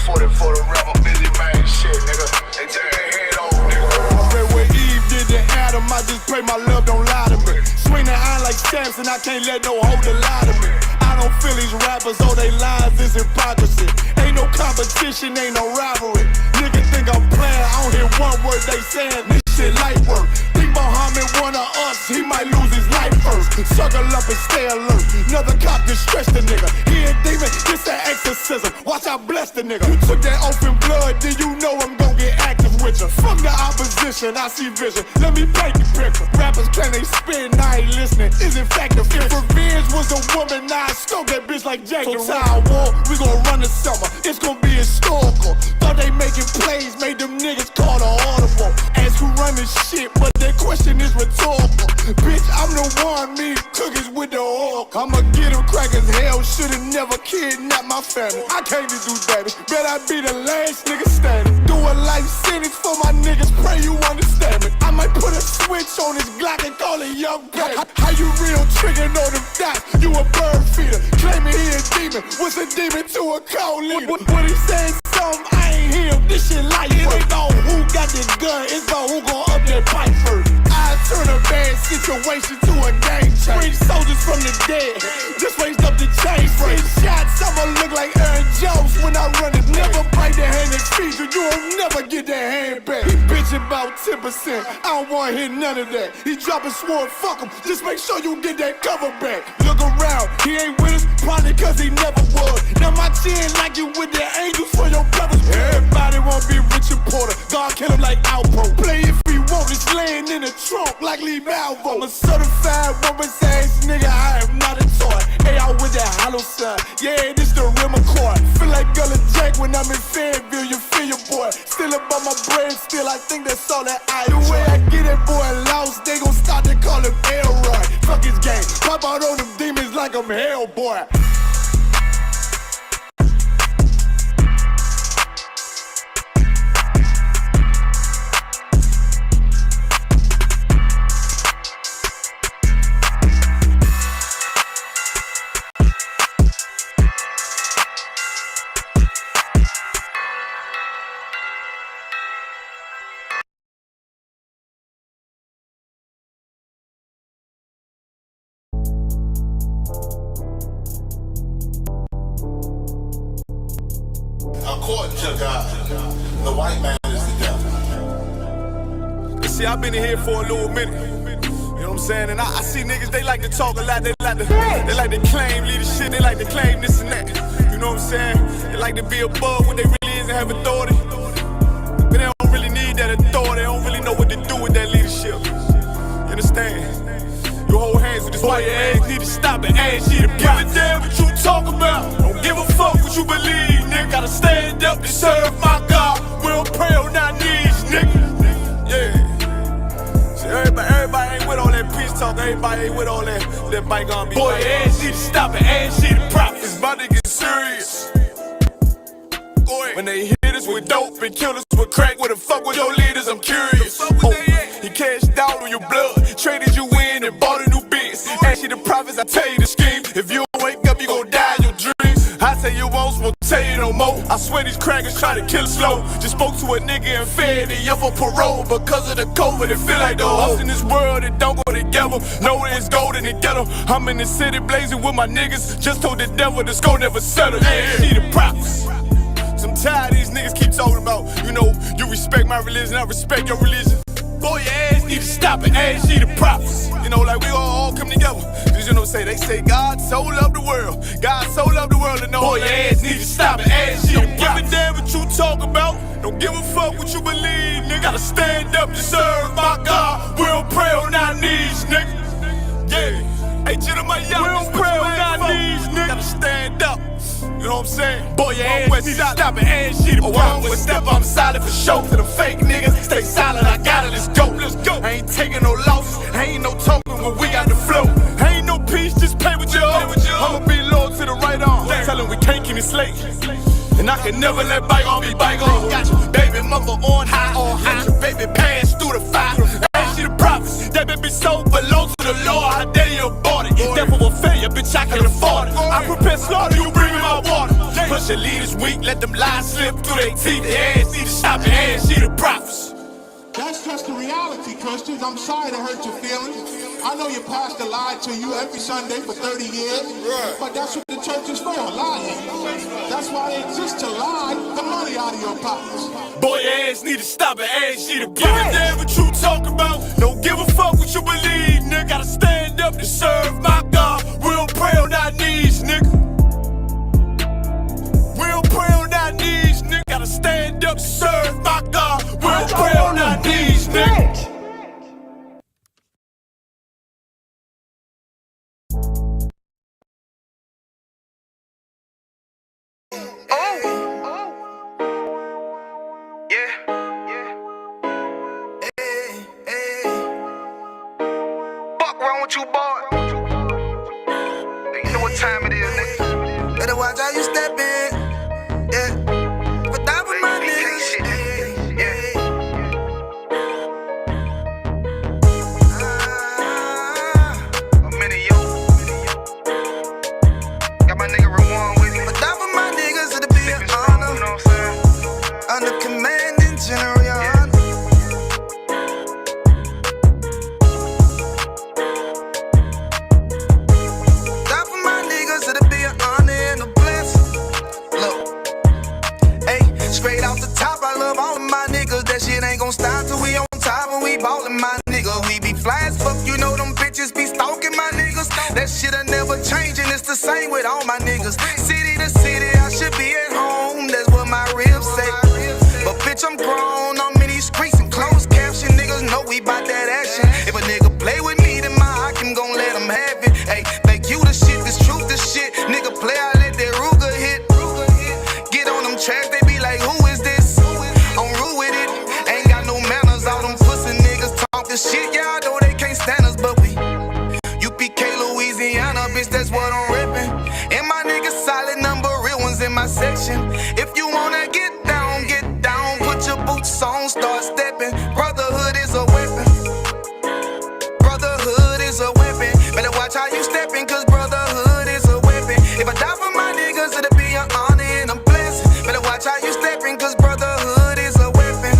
40 for the rapper, busy man shit, nigga. They take their head off, nigga. I read where Eve did to Adam, I just pray my love don't lie to me. Swing the iron like Samson, I can't let no holder lie to me. I don't feel these rappers, all they lies is hypocrisy. Ain't no competition, ain't no rivalry. Niggas think I'm playing, I don't hear one word they saying. This shit light work. Think Muhammad one of us, he might lose his life first. Circle up and stay alert. Another cop just stretch the nigga. He a demon, this an exorcism. Watch I bless the nigga. You took that open blood, then you know I'm gon' get active with you. From the opposition, I see vision. Let me paint the picture. Rappers claim they spin, I ain't listening. Is in fact the fear. If revenge was a woman, now I scope that bitch like Jake. So Tower War, we gon' run the summer. It's gon' be historical. Thought they making plays, made them niggas call the audible. Ask who run this shit, but that question is rhetorical. Bitch, I'm the one, me cookies with the oil. I'ma get him crackers, hell, should've never kidnapped my family. I can't do that, bet I be the last nigga standing. Do a life sentence for my niggas, pray you understand me. I might put a switch on this Glock and call it Young Black. How you real trigger know them dots? You a bird feeder, claiming he a demon. What's a demon to a cold leader? When he said something, I ain't hear him, this shit like it ain't about who got the gun, it's about who gon' up that pipe first. I turn a bad situation to a game changer. Bring soldiers from the dead, just raised up the chain frame. Shots, I'ma look like Aaron Jones when I run it. Never bite the hand that feeds you, you'll never get that hand back. He bitch about 10%, I don't wanna hear none of that. He dropping sword, fuck him, just make sure you get that cover back. Look around, he ain't with us, probably cause he never was. Now my chin like you with the angels for your brothers. Everybody wanna be Richard Porter, God kill him like Alpo. Play if he want, it's laying in the trunk like Lee Malvo. I'm a certified woman's ass nigga, I am not a toy. Hey, out with that hollow sign, yeah, this the real McCoy. Feel like Gullah Jack when I'm in Fayetteville, you feel your boy. Still about my brain, still I think that's all that I do. The way I get that boy lost, they gon' start to call him Elroy. Fuck his game, pop out on them demons like I'm Hellboy. According to God, the white man is the devil. See, I've been in here for a little minute. You know what I'm saying? And I see niggas, they like to talk a lot, they like to claim leadership, they like to claim this and that. You know what I'm saying? They like to be above what they really is and have authority. But they don't really need that authority, they don't really know what to do with that leadership. You understand? You hold hands with this boy, your ass need to stop and ask you to give a damn what you talk about. Don't give a fuck what you believe, nigga. Gotta stand up and serve my God. We don't pray on our knees, nigga. Yeah. See, everybody ain't with all that peace talk. Everybody ain't with all that bygone be. Boy, your ass need to stop and ask you to profit. It's about to get serious. Go ahead. When they hit us with dope and kill us with crack, where the fuck with your leaders? I'm curious. He cashed out on your blood, traded you in and bought a new biz. Ask you the profits, I tell you the scheme. If you don't wake up, you gon' die in your dreams. I say you won't tell you no more. I swear these crackers try to kill us slow. Just spoke to a nigga and fed he up for parole because of the COVID. It feel like the host in this world that don't go together. Nowhere is gold in the ghetto. I'm in the city blazing with my niggas. Just told the devil the score never settle. Yeah, see the props. I'm tired of these niggas keep talking about, you know, you respect my religion, I respect your religion. Boy, your ass need to stop and ask you the props. You know, like we all come together. Cause you know, they say God so loved the world. God so loved the world, and no, boy, your ass need to stop and ask you the props. Don't give a damn what you talk about. Don't give a fuck what you believe, nigga. Gotta stand up and serve my God. We don't pray on our knees, nigga. Yeah. Hey, gentlemen, y'all, we don't pray on our knees, nigga. Gotta stand up. You know what I'm saying? Boy, your ass need to stop and ask shit. Oh, I don't step, I'm solid for show. To the fake niggas, stay silent, I got it, let's go. Let's go. I ain't taking no losses, ain't no talking when we got the flow. Ain't no peace, just play with your own. I'ma be loyal to the right arm. Tell him we can't keep it slave. And I can never let bygone be bygone. Got your baby mother on high, got your baby pass through the fire. Ask you the prophets, that baby so belong to the Lord. How dare you abort it? Devil will fail you, bitch, I can afford it. I prepare slaughter, you bring me my water. Plus your leaders weak, let them lies slip through their teeth. Their ass need to stop and ass she the prophets. That's just the reality, Christians. I'm sorry to hurt your feelings. I know your pastor lied to you every Sunday for 30 years, but that's what the church is for, lying. That's why they exist, to lie the money out of your pockets. Boy, your ass need to stop and ass she the give a damn what you talk about. Don't give a fuck what you believe, nigga. Gotta stand up to serve my God. We don't pray on our knees, nigga. We don't pray on our knees, nigga. Gotta stand up to serve my God. We don't pray on our knees, nigga. You boy, you know what time it is, nigga. Better watch how you step in, yeah. But that was my niggas, yeah. I'm in it, yo. Got my nigga Rawan with me. But that was my niggas, it'll be an honor. You know what I'm saying? Under commanding general, yeah. Straight off the top, I love all of my niggas. That shit ain't gon' stop till we on top and we ballin', my nigga. We be fly as fuck, you know them bitches be stalking my niggas. That shit'll never change and it's the same with all my niggas. City to city, I should be at home. That's what my ribs say. But bitch, I'm grown, I'm in these streets and closed caption. Niggas know we bout that action. If a nigga play with me, then my Hakim gon' let him have it. Hey, make you the shit, this truth, this shit. Nigga play, I let that Ruger hit. Get on them tracks, they be like, who is this? I'm rude with it, ain't got no manners. All them pussy niggas talkin' shit, y'all know they can't stand us, but we UPK, Louisiana, bitch, that's what I'm reppin'. And my niggas solid, number real ones in my section. If you wanna get down, put your boots on, start steppin'. Brotherhood is a weapon. Brotherhood is a weapon. Better watch how you steppin', cause brotherhood is a weapon. If I die for my niggas, it'll be an honor and a blessing. Better watch how you steppin', cause brotherhood is a weapon.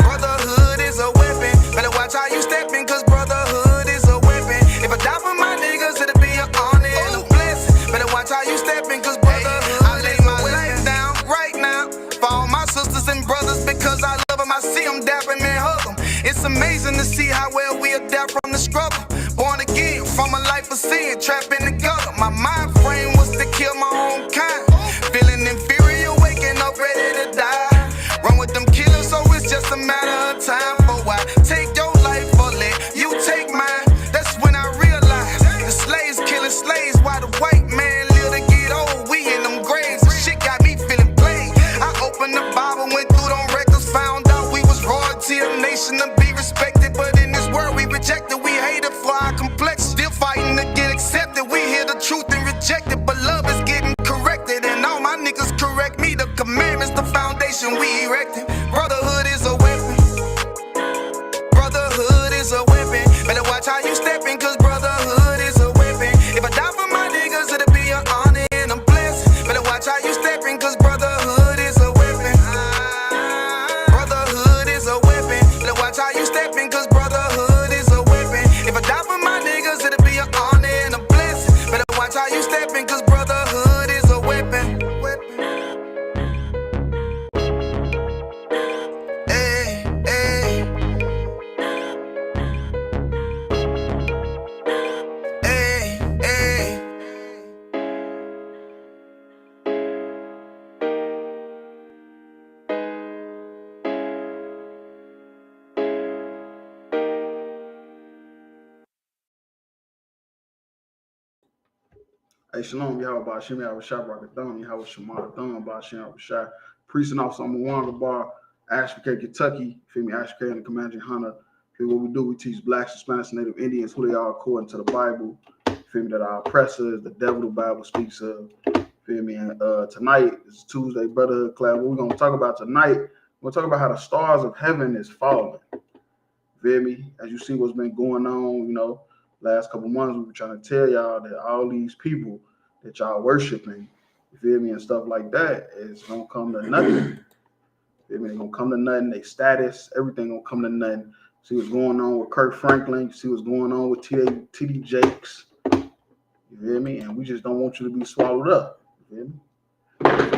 Brotherhood is a weapon. Better watch how you steppin', cause brotherhood is a weapon. If I die for my niggas, it'll be an honor and a blessing. Better watch how you steppin', cause brotherhood I lay my life down right now for all my sisters and brothers, because I love them. I see them dapping and hug them. It's amazing to see how well we adapt from the struggle. Born again from a life of sin, trapped in the gutter. My mind frame was to kill my own kind. Feeling inferior, waking up ready to die. Run with them killers, so it's just a matter of time. For why take your life or let you take mine? That's when I realized the slaves killing slaves, while the white man live to get old. We in them graves, and shit got me feeling played. I opened the Bible, went through them records, found out we was royalty, a nation to be respected. But in this world we rejected, we hated for our complexion. Still fighting to get accepted. We hear the truth and reject it, but love is getting corrected. And all my niggas correct me. The commandments, the foundation we erected. Brotherhood is a weapon. Brotherhood is a weapon. Better watch how you steppin', cause brotherhood is a weapon. If I die for my niggas, it'll be an honor and a blessing. Better watch how you steppin', cause brotherhood is a weapon. Brotherhood is a weapon. Better watch how you steppin', cause brotherhood is a weapon. If I die for my niggas, it'll be an honor and a blessing. Better watch how you steppin', cause brotherhood is a weapon. Hey, hey. Hey, hey. Hey, Shalom, Yahweh Bashim, Yahweh Shai Barakathon, Yahweh Shemar Thon, Bashim, Yahweh Shai, Priest and Officer number one, the bar, ISUPK, Kentucky, feel me, ISUPK and the Comanche Hunter. Feel what we do, we teach blacks, Hispanics, and Native Indians who they are according to the Bible. Feel me, that our oppressor is the devil the Bible speaks of. Feel me, and tonight is Tuesday Brotherhood class. What we're going to talk about tonight, we're going to talk about how the stars of heaven is falling. Feel me, as you see what's been going on, you know, last couple months, we were trying to tell y'all that all these people that y'all worshiping you feel me, and stuff like that, it's gonna come to nothing. You feel me? It's gonna come to nothing. Their status, everything gonna come to nothing. See what's going on with Kirk Franklin. See what's going on with TD Jakes. You feel me? And we just don't want you to be swallowed up. You feel me?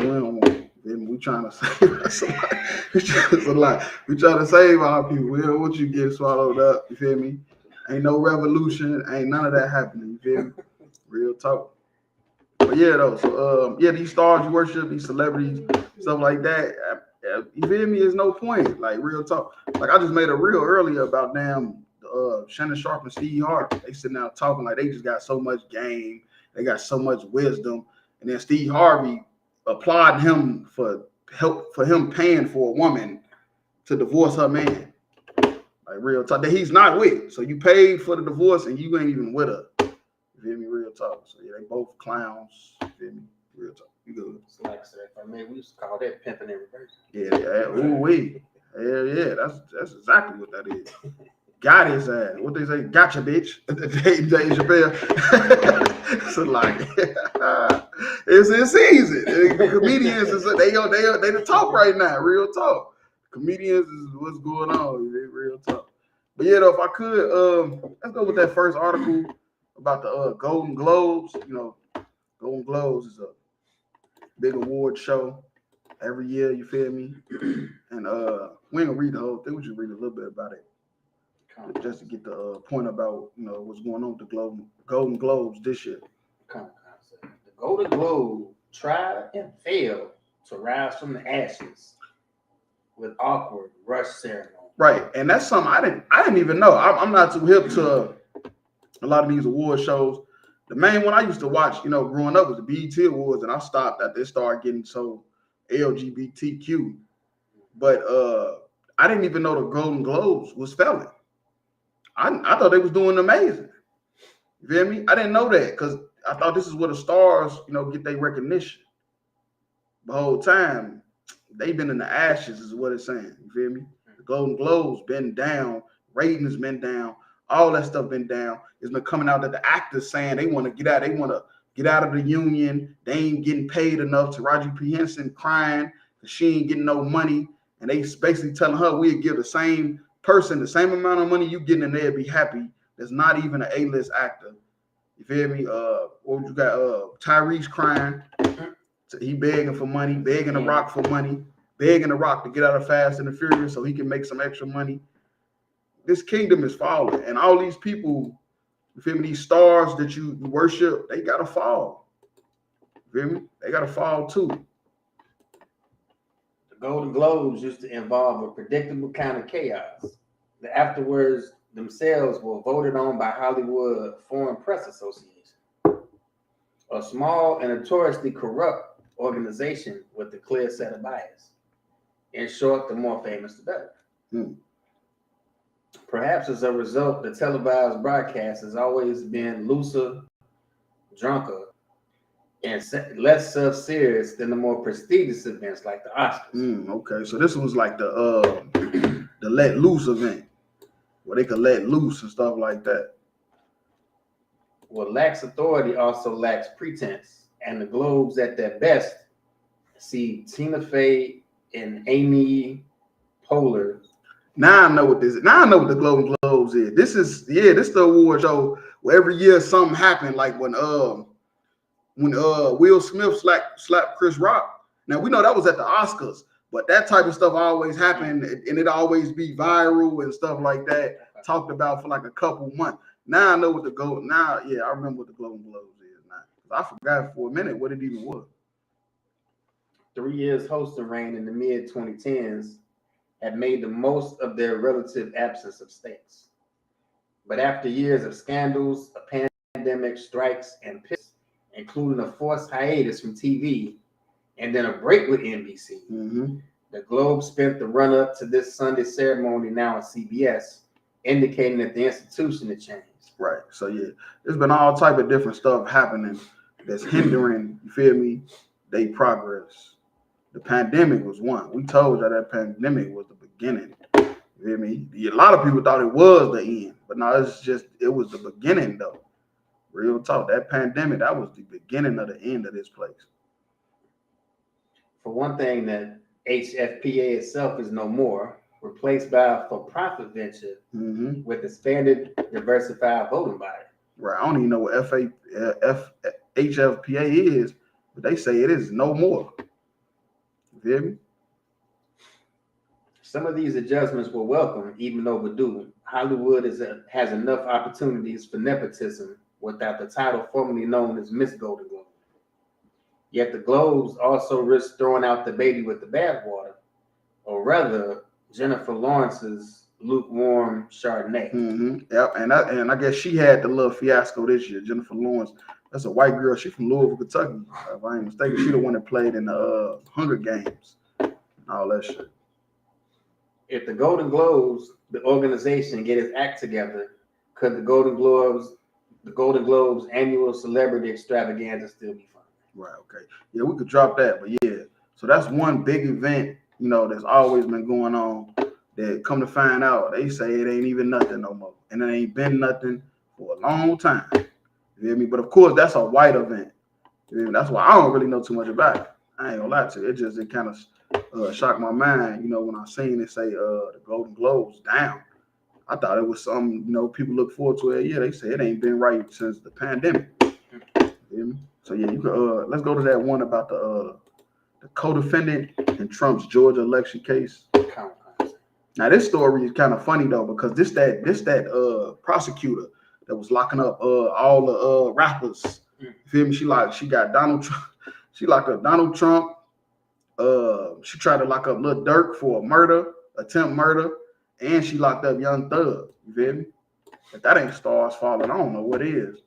We don't want you. We trying to save us a lot. We trying to save our people. We don't want you to get swallowed up. You feel me? Ain't no revolution. Ain't none of that happening. You feel me? Real talk. But yeah, though. So these stars you worship, these celebrities, stuff like that. You feel me? There's no point. Like real talk. Like I just made a reel earlier about Shannon Sharp and Steve Harvey. They sitting down talking like they just got so much game. They got so much wisdom. And then Steve Harvey applaud him for him paying for a woman to divorce her man. Like real talk. That he's not with. So you paid for the divorce and you ain't even with her. You feel me? Real talk. So yeah, they both clowns. You feel me? Real talk. You good. So like I said, if I may, we used to call that pimping in reverse. Yeah. Ooh wee. Hell yeah. That's exactly what that is. Got his ass. What they say? Gotcha, bitch. Dave Chappelle. So like, it's in season. Comedians they the talk right now. Real talk. Comedians is what's going on. Real talk. But yeah, though, if I could, let's go with that first article about the Golden Globes. You know, Golden Globes is a big award show every year. You feel me? And we ain't gonna read the whole thing. We just read a little bit about it. Just to get the point about what's going on with the Golden Globes this year. The Golden Globe tried and failed to rise from the ashes with awkward rush ceremony. Right, and that's something I didn't even know. I'm not too hip to a lot of these award shows. The main one I used to watch, growing up was the BET Awards, and I stopped after it started getting so LGBTQ. But I didn't even know the Golden Globes was failing. I thought they was doing amazing. You feel me? I didn't know that because I thought this is where the stars, get their recognition. The whole time, they've been in the ashes is what it's saying. You feel me? The Golden Globes been down, ratings been down, all that stuff been down. It's been coming out that the actors saying they want to get out. They want to get out of the union. They ain't getting paid enough. Taraji P. Henson crying because she ain't getting no money. And they basically telling her we'll give the same person the same amount of money you getting in there, be happy. There's not even an A-list actor. You feel me? What you got? Tyrese crying. He begging for money, begging The Rock for money, begging The Rock to get out of Fast and the Furious so he can make some extra money. This kingdom is falling, and all these people, you feel me? These stars that you worship, they gotta fall. You feel me? They gotta fall too. Golden Globes used to involve a predictable kind of chaos. The afterwards themselves were voted on by Hollywood Foreign Press Association, a small and notoriously corrupt organization with a clear set of bias. In short, the more famous, the better. Perhaps as a result, the televised broadcast has always been looser, drunker, and less self-serious than the more prestigious events like the Oscars. Okay, so this was like the let loose event where they could let loose and stuff like that. What lacks authority also lacks pretense, and the Globes at their best see Tina Fey and Amy Poehler. Now I know what this is. Now I know what the Golden Globes is. This is the award show where every year something happened, like when Will Smith slapped Chris Rock. Now we know that was at the Oscars, but that type of stuff always happened, and it always be viral and stuff like that, talked about for like a couple months. Now I know what the Golden. Now, I remember what the Golden Globes is now. I forgot for a minute what it even was. 3 years hosting reign in the mid 2010s had made the most of their relative absence of stakes. But after years of scandals, a pandemic, strikes, and pits, including a forced hiatus from TV and then a break with NBC, the Globe spent the run-up to this Sunday ceremony now on CBS, indicating that the institution had changed. Right. So there's been all type of different stuff happening that's hindering, you feel me, they progress. The pandemic was one. We told you that pandemic was the beginning. You feel me? A lot of people thought it was the end, but no, it was the beginning though. Real talk. That pandemic, that was the beginning of the end of this place. For one thing, that HFPA itself is no more, replaced by a for-profit venture with expanded, diversified voting body. Right. I don't even know what HFPA is, but they say it is no more. You feel me? Some of these adjustments were welcome, even overdue. Hollywood has enough opportunities for nepotism without the title formerly known as Miss Golden Globe. Yet the Globes also risk throwing out the baby with the bathwater, or rather, Jennifer Lawrence's lukewarm Chardonnay. Yep, and I guess she had the little fiasco this year. Jennifer Lawrence, that's a white girl. She's from Louisville, Kentucky. If I ain't mistaken, she the one that played in the Hunger Games, and all that shit. If the Golden Globes, the organization, get its act together, could the Golden Globes annual celebrity extravaganza still be fun? Right. Okay. Yeah, we could drop that, but yeah. So that's one big event, that's always been going on. That come to find out, they say it ain't even nothing no more, and it ain't been nothing for a long time. You feel me? But of course, that's a white event. You feel me? That's why I don't really know too much about it. I ain't gonna lie to you. It kind of shocked my mind, when I seen it say the Golden Globes down. I thought it was something, people look forward to it. Yeah, they say it ain't been right since the pandemic. You feel me? So yeah, you could let's go to that one about the co-defendant in Trump's Georgia election case. Now this story is kind of funny though, because this prosecutor that was locking up all the rappers. You feel me? She got Donald Trump. She locked up Donald Trump. She tried to lock up Lil Durk for a attempt murder, and she locked up Young Thug. You feel me? If that ain't stars falling, I don't know what is.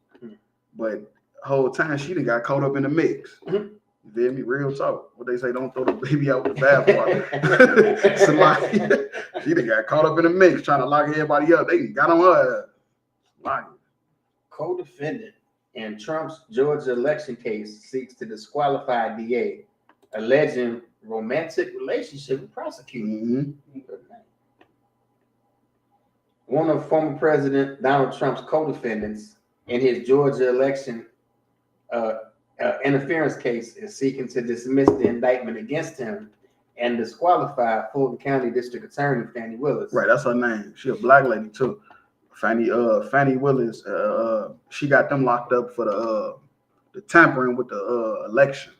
But the whole time she done got caught up in the mix. You feel me? Real talk. What they say, don't throw the baby out with the bathwater. So like, she done got caught up in the mix trying to lock everybody up. They got on her. Like, co-defendant in Trump's Georgia election case seeks to disqualify DA, alleging romantic relationship with prosecutor. One of former President Donald Trump's co-defendants in his Georgia election interference case is seeking to dismiss the indictment against him and disqualify Fulton County District Attorney Fannie Willis. Right, that's her name. She a black lady too. Fannie Willis. She got them locked up for the tampering with the election,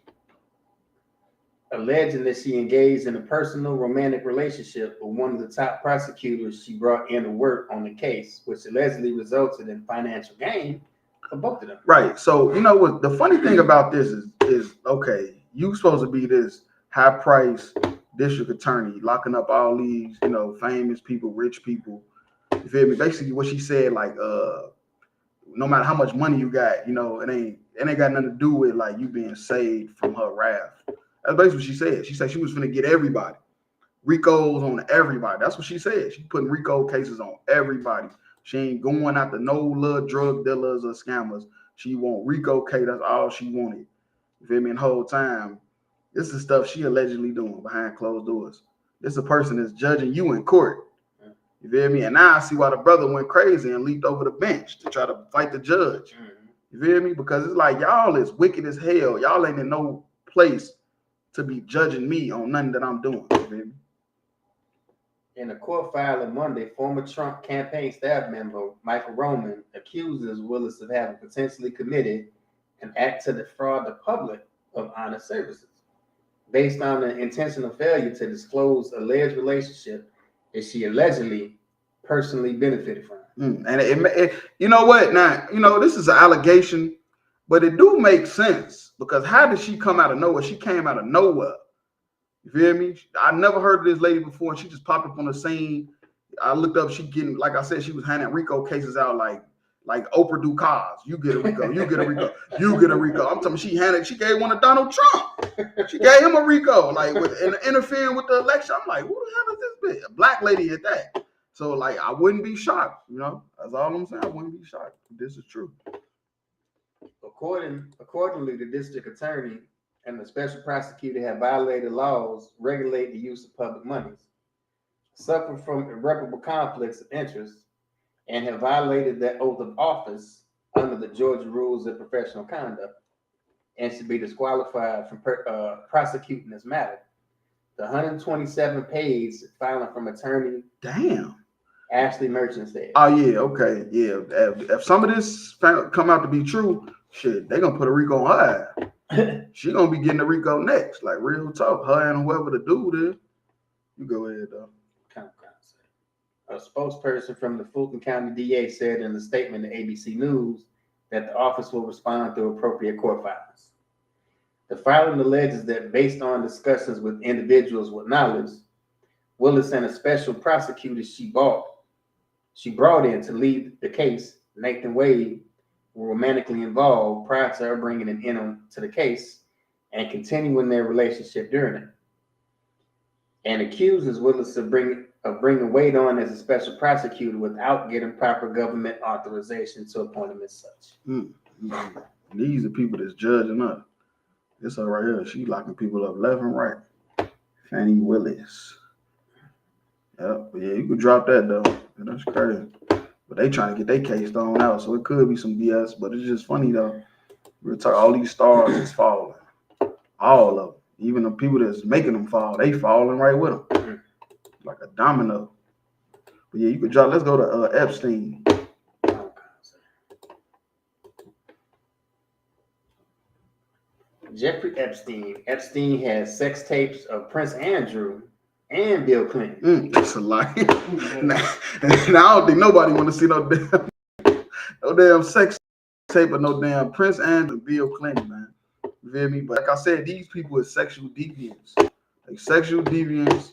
alleging that she engaged in a personal romantic relationship with one of the top prosecutors she brought in to work on the case, which allegedly resulted in financial gain for both of them. Right. So what the funny thing about this is okay, you supposed to be this high price district attorney locking up all these famous people, rich people. You feel me? Basically, what she said, like no matter how much money you got, it ain't got nothing to do with like you being saved from her wrath. That's basically what she said. She said she was going to get everybody. RICOs on everybody. That's what she said. She putting RICO cases on everybody. She ain't going after no little drug dealers or scammers. She want RICO case. That's all she wanted. You feel me? And the whole time, this is stuff she allegedly doing behind closed doors. This is a person that's judging you in court. You feel me? And now I see why the brother went crazy and leaped over the bench to try to fight the judge. You feel me? Because it's like y'all is wicked as hell. Y'all ain't in no place to be judging me on nothing that I'm doing. You feel me? In a court filing Monday, former Trump campaign staff member Michael Roman accuses Willis of having potentially committed an act to defraud the public of honest services based on an intentional failure to disclose alleged relationship that she allegedly personally benefited from. And it, you know what? Now, this is an allegation, but it do make sense because how did she come out of nowhere? She came out of nowhere. You feel me? I never heard of this lady before, and she just popped up on the scene. I looked up, she getting, like I said, she was handing RICO cases out like Oprah do cars. You get a RICO, you get a RICO, you get a RICO. I'm talking, she gave one to Donald Trump. She gave him a RICO, like with interfering with the election. I'm like, who the hell is this bitch? A black lady at that. So like, I wouldn't be shocked. That's all I'm saying. I wouldn't be shocked. This is true. Accordingly, the district attorney and the special prosecutor have violated laws regulating the use of public monies, suffer from irreparable conflicts of interest, and have violated their oath of office under the Georgia rules of professional conduct. and should be disqualified from prosecuting this matter. The 127-page filing from attorney Ashley Merchant said. Oh yeah, okay, yeah. If some of this come out to be true, shit, they gonna put a RICO on her ass. She gonna be getting a RICO next, like real talk. Her and whoever the dude is. You go ahead though. A spokesperson from the Fulton County DA said in a statement to ABC News that the office will respond through appropriate court filings. The filing alleges that based on discussions with individuals with knowledge, Willis and a special prosecutor she brought in to lead the case, Nathan Wade, were romantically involved prior to her bringing an end to the case and continuing their relationship during it. And accuses Willis of bringing Wade on as a special prosecutor without getting proper government authorization to appoint him as such. These are people that's judging us. This her right here. She locking people up left and right. Fannie Willis. Yep, yeah, you could drop that though. That's crazy. But they trying to get their case thrown out, so it could be some BS. But it's just funny though. We're talking all these stars is falling, all of them. Even the people that's making them fall, they falling right with them, like a domino. But yeah, you could drop. Let's go to Epstein. Jeffrey Epstein. Epstein has sex tapes of Prince Andrew and Bill Clinton. That's a lie. Now, I don't think nobody want to see no damn sex tape of no damn Prince Andrew and Bill Clinton, man. You feel me? But like I said, these people are sexual deviants. Like sexual deviants.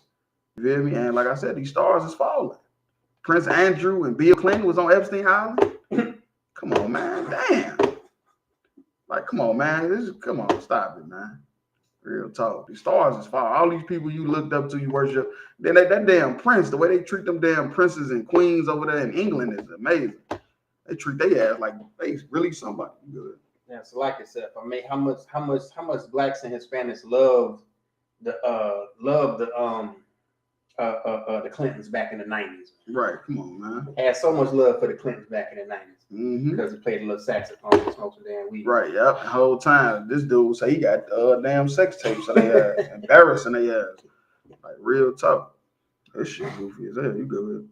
You feel me? And like I said, these stars is falling. Prince Andrew and Bill Clinton was on Epstein Island. Come on, man. Damn. Like, come on, man. Come on, stop it, man. Real talk. These stars is falling. All these people you looked up to, you worship. Then that damn prince, the way they treat them damn princes and queens over there in England is amazing. They treat their ass like they really somebody good. Yeah, so like I said, I mean, how much blacks and Hispanics love the Clintons back in the 90s. Right, come on, man. Had so much love for the Clintons back in the 90s because he played a little saxophone and smoked some damn weed. Right, yep. The whole time, this dude say he got damn sex tapes on their ass, embarrassing their ass. Like real talk. This shit goofy as hell. You good?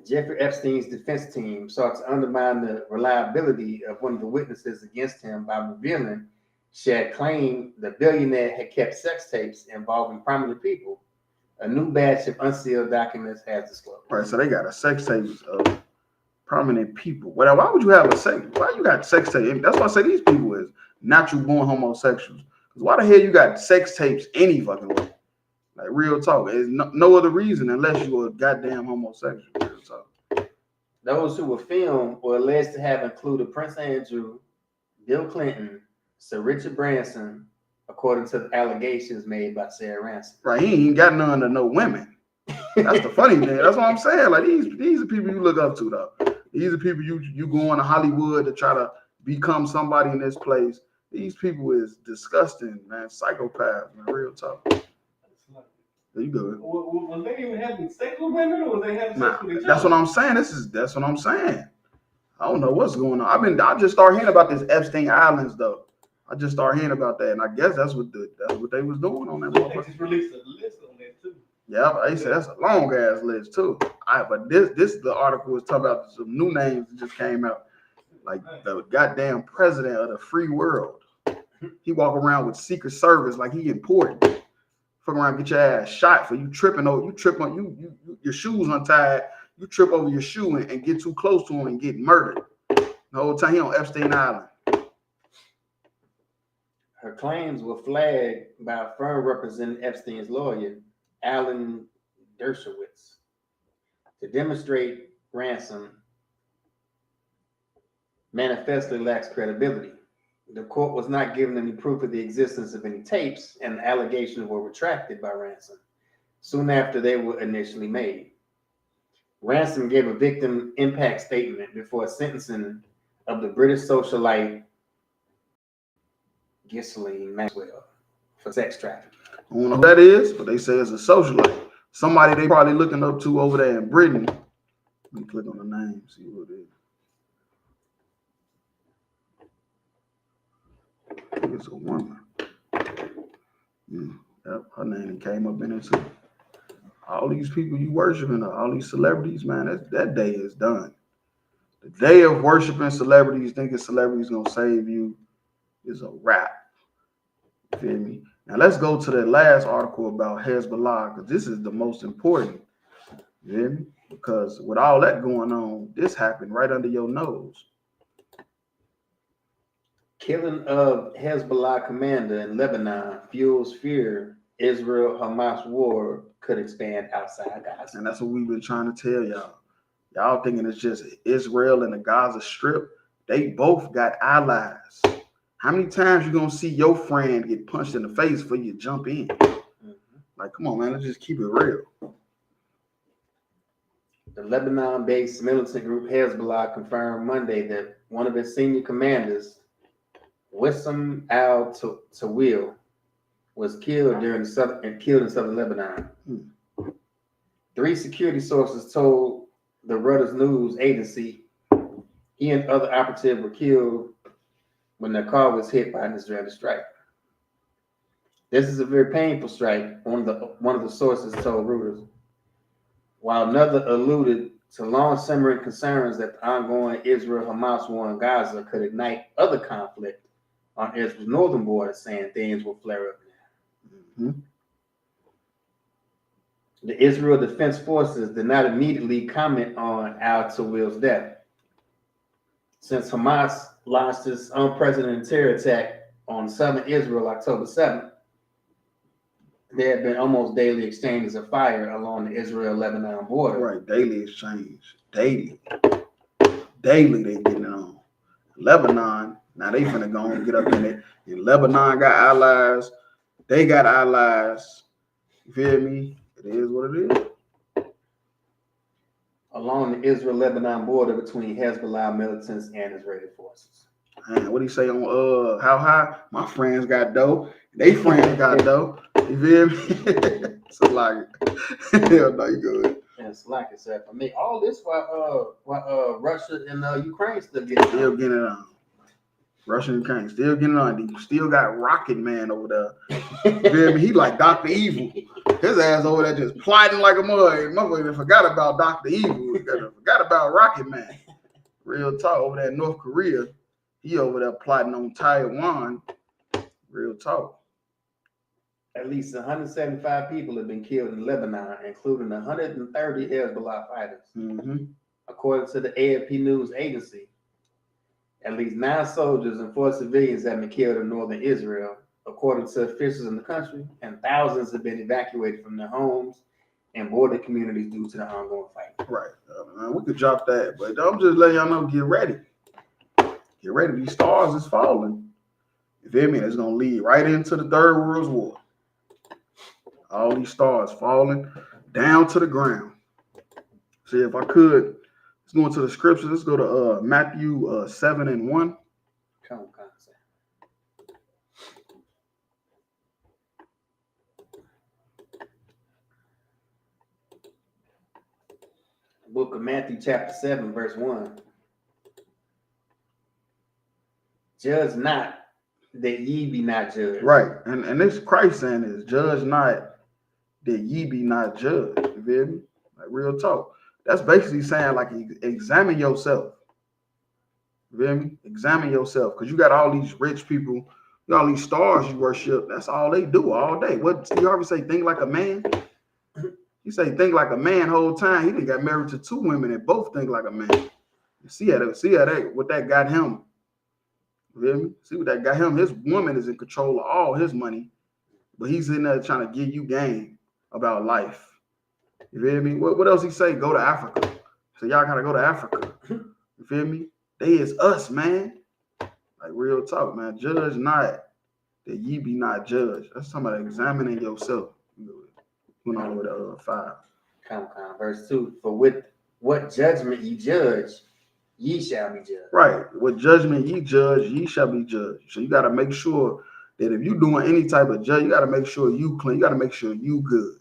Jeffrey Epstein's defense team sought to undermine the reliability of one of the witnesses against him by revealing she had claimed the billionaire had kept sex tapes involving prominent people. A new batch of unsealed documents has disclosed. Right, so they got a sex tapes of prominent people. Well, why would you have a sex? Why you got sex tapes? That's why I say these people is natural born homosexuals. Because why the hell you got sex tapes any fucking way? Like real talk. There's no other reason unless you were a goddamn homosexual. Real talk. Those who were filmed were alleged to have included Prince Andrew, Bill Clinton, Sir Richard Branson, according to the allegations made by Sarah Ransom. Right, he ain't got none of no women. That's the funny thing. That's what I'm saying. Like these are people you look up to, though. These are people you go on to Hollywood to try to become somebody in this place. These people is disgusting, man. Psychopaths, man. Real talk. There you go. Was they even having sex with women, or was they having sex with each other? That's what I'm saying. That's what I'm saying. I don't know what's going on. I just started hearing about this Epstein Islands, though. I just started hearing about that, and I guess that's what they was doing on that. They just released a list on that too. Yeah, they said that's a long ass list too. But this the article was talking about some new names that just came out, like the goddamn president of the free world. He walk around with Secret Service like he important. Fuck around, get your ass shot for you tripping over. You trip on you your shoes untied. You trip over your shoe and get too close to him and get murdered. The whole time he on Epstein Island. Her claims were flagged by a firm representing Epstein's lawyer, Alan Dershowitz, to demonstrate Ransom manifestly lacks credibility. The court was not given any proof of the existence of any tapes, and the allegations were retracted by Ransom soon after they were initially made. Ransom gave a victim impact statement before sentencing of the British socialite Ghislaine Maxwell for sex trafficking. I don't know who that is, but they say it's a socialite. Somebody they probably looking up to over there in Britain. Let me click on the name, see what it is. it's a woman. Yep, her name came up in it too. All these people you worshiping, all these celebrities, man, that day is done. The day of worshiping celebrities, thinking celebrities gonna save you, is a wrap. You feel me? Now let's go to that last article about Hezbollah, because this is the most important. You feel me? Because with all that going on, this happened right under your nose. Killing of Hezbollah commander in Lebanon fuels fear Israel-Hamas war could expand outside Gaza. And that's what we've been trying to tell y'all. Y'all thinking it's just Israel and the Gaza Strip. They both got allies. How many times you gonna see your friend get punched in the face before you jump in? Like, come on, man, let's just keep it real. The Lebanon-based militant group Hezbollah confirmed Monday that one of its senior commanders, Wissam al-Tawil, was killed in southern Lebanon. 3 security sources told the Reuters news agency he and other operatives were killed when their car was hit by an Israeli strike. This is a very painful strike, one of the sources told Reuters, while another alluded to long simmering concerns that the ongoing Israel-Hamas war in Gaza could ignite other conflict on Israel's northern border, saying things will flare up now. The Israel Defense Forces did not immediately comment on al-Tawil's death. Since Hamas launched its unprecedented terror attack on southern Israel October 7th, there have been almost daily exchanges of fire along the Israel-Lebanon border. Right, daily exchange. Daily they getting it on. Lebanon, now they finna go and get up in it. And Lebanon got allies. They got allies. You feel me? It is what it is. Along the Israel-Lebanon border between Hezbollah militants and Israeli forces. Man, what do you say on how high? My friends got dough. They friends got dough. You feel me? So like, hell no, you good. And it's like I said, for me, all this while Russia and Ukraine still getting it on. Russia and Ukraine still getting on. You still got Rocket Man over there. You feel me? He like Dr. Evil. His ass over there just plotting like a mud. Motherfucker forgot about Dr. Evil. Forgot about Rocket Man. Real talk. Over there in North Korea, he over there plotting on Taiwan. Real talk. At least 175 people have been killed in Lebanon, including 130 Hezbollah fighters. According to the AFP news agency, at least 9 soldiers and 4 civilians have been killed in northern Israel, according to officials in the country, and thousands have been evacuated from their homes and border communities due to the ongoing fight. Right. We could drop that, but I'm just letting y'all know, get ready. Get ready. These stars is falling. You feel me? It's going to lead right into the Third World War. All these stars falling down to the ground. See, if I could, let's go into the scriptures. Let's go to Matthew 7:1. Come on. Book of Matthew, chapter 7, verse 1. Judge not that ye be not judged. Right. And this Christ saying this, judge not that ye be not judged. You feel me? Like real talk. That's basically saying like examine yourself. You feel me? Examine yourself. Because you got all these rich people, you got all these stars you worship. That's all they do all day. What Steve Harvey say, think like a man? He say think like a man whole time. He done got married to 2 women that both think like a man. See how what that got him. You feel me? See what that got him. His woman is in control of all his money, but he's in there trying to give you game about life. You feel me? What else he say? Go to Africa. So y'all gotta go to Africa. You feel me? They is us, man. Like real talk, man. Judge not that ye be not judged. That's talking about examining yourself. Went on with 5. Come. Verse 2. For with what judgment ye judge, ye shall be judged. Right. What judgment ye judge, ye shall be judged. So you got to make sure that if you're doing any type of judge, you got to make sure you clean. You got to make sure you good.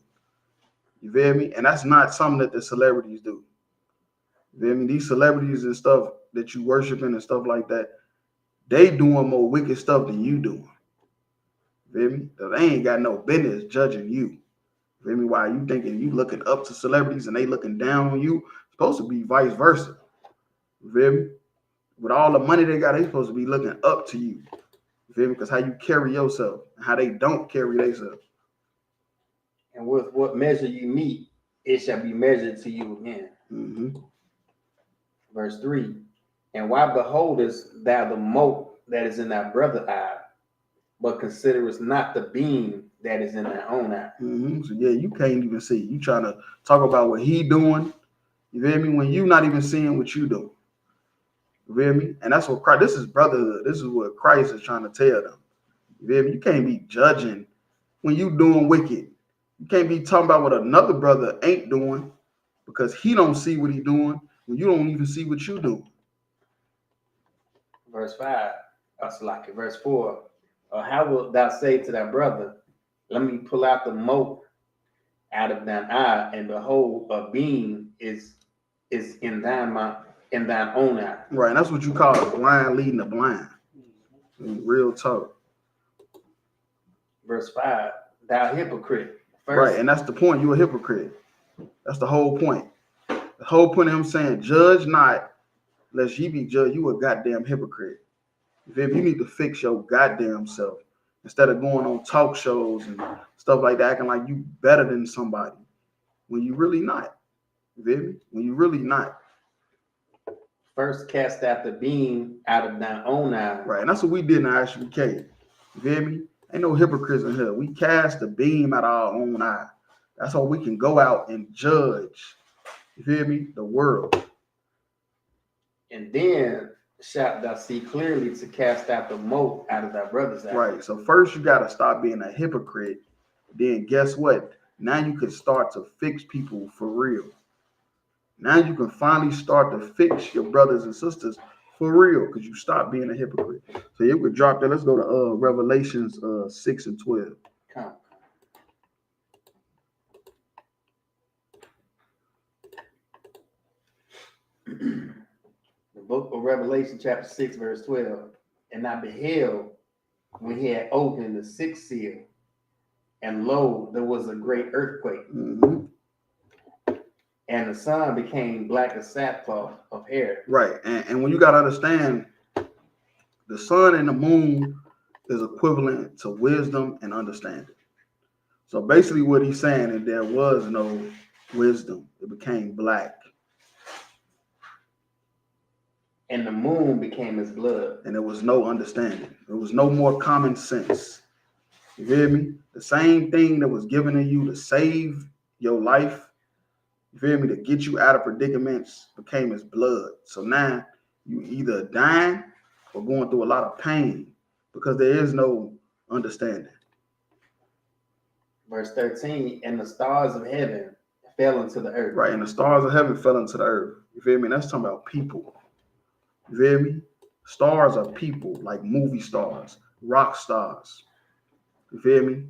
You feel me? And that's not something that the celebrities do. You feel me? These celebrities and stuff that you worshiping and stuff like that, they doing more wicked stuff than you doing. Feel me? They ain't got no business judging you. Feel me? Why you thinking you looking up to celebrities and they looking down on you? It's supposed to be vice versa. Feel me? With all the money they got, they supposed to be looking up to you. Feel me? Because how you carry yourself and how they don't carry themselves. And with what measure you meet, it shall be measured to you again. Mm-hmm. Verse 3. And why beholdest thou the mote that is in thy brother's eye, but considerest not the beam that is in thy own eye? Mm-hmm. So yeah, you can't even see. You trying to talk about what he doing. You feel me? When you not even seeing what you doing. You feel me? And that's what Christ, this is brotherhood. This is what Christ is trying to tell them. You feel me? You can't be judging when you doing wicked. You can't be talking about what another brother ain't doing because he don't see what he doing when you don't even see what you doing. Verse 5. Verse 4. How wilt thou say to thy brother, let me pull out the mote out of thine eye, and behold, a beam is in thine own eye. Right, and that's what you call a blind leading the blind. Real talk. Verse 5, thou hypocrite. First, right, and that's the point. You're a hypocrite. That's the whole point. The whole point of him saying, judge not, lest ye be judged. You a goddamn hypocrite. If you need to fix your goddamn self instead of going on talk shows and stuff like that, acting like you better than somebody when you really not. You feel me? When you really not. First cast out the beam out of thine own eye. Right, and that's what we did in ISUPK. You feel me? Ain't no hypocrites in here. We cast the beam out of our own eye. That's how we can go out and judge. You feel me? The world. And then shalt thou see clearly to cast out the mote out of thy brother's eye. Right. So first you gotta stop being a hypocrite. Then guess what? Now you can start to fix people for real. Now you can finally start to fix your brothers and sisters for real because you stop being a hypocrite. So you could drop that. Let's go to Revelations 6 and 12. Come. The book of Revelation, chapter 6, verse 12. And I beheld when he had opened the sixth seal, and lo, there was a great earthquake. Mm-hmm. And the sun became black as sackcloth of hair. Right. And when you got to understand, the sun and the moon is equivalent to wisdom and understanding. So basically what he's saying is there was no wisdom. It became black. And the moon became as blood. And there was no understanding. There was no more common sense. You hear me? The same thing that was given to you to save your life, you feel me, to get you out of predicaments became as blood. So now you either dying or going through a lot of pain because there is no understanding. Verse 13, and the stars of heaven fell into the earth. Right, and the stars of heaven fell into the earth. You feel me? That's talking about people. You feel me? Stars are people, like movie stars, rock stars. You feel me?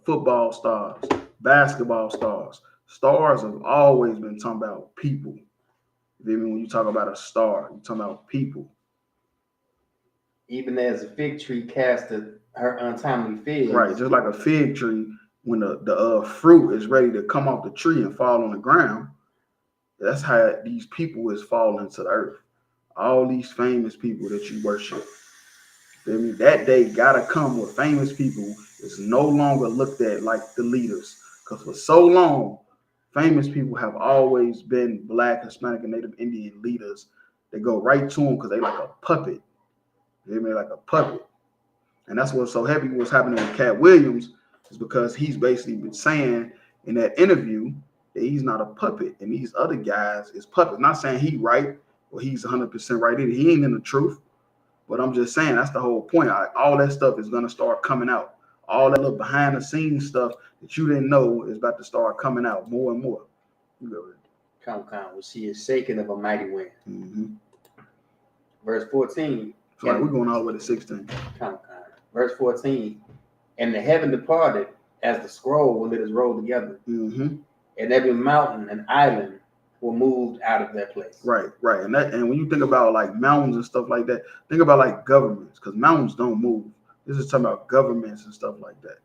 Football stars, basketball stars. Stars have always been talking about people. You feel me? When you talk about a star, you're talking about people. Even as a fig tree casted her untimely figs. Right, just like a fig tree, when the fruit is ready to come off the tree and fall on the ground, that's how these people is falling to the earth. All these famous people that you worship. Feel me? That day gotta come where famous people is no longer looked at like the leaders. Because for so long, famous people have always been Black, Hispanic, and Native Indian leaders. They go right to them because they like a puppet. You feel me? Like a puppet. And that's what's so heavy what's happening with Cat Williams is because he's basically been saying in that interview that he's not a puppet and these other guys is puppets. Not saying he right or he's 100% right either. He ain't in the truth. But I'm just saying that's the whole point. All that stuff is going to start coming out. All that little behind the scenes stuff that you didn't know is about to start coming out more and more. You go ahead. Come. Well, she is shaken of a mighty wind. Mm-hmm. Verse 14. So like we're going all the way to 16. Come. Verse 14. And the heaven departed as the scroll when it is rolled together. Mm-hmm. And every mountain and island were moved out of their place. Right. And when you think about like mountains and stuff like that, think about like governments, because mountains don't move. This is talking about governments and stuff like that.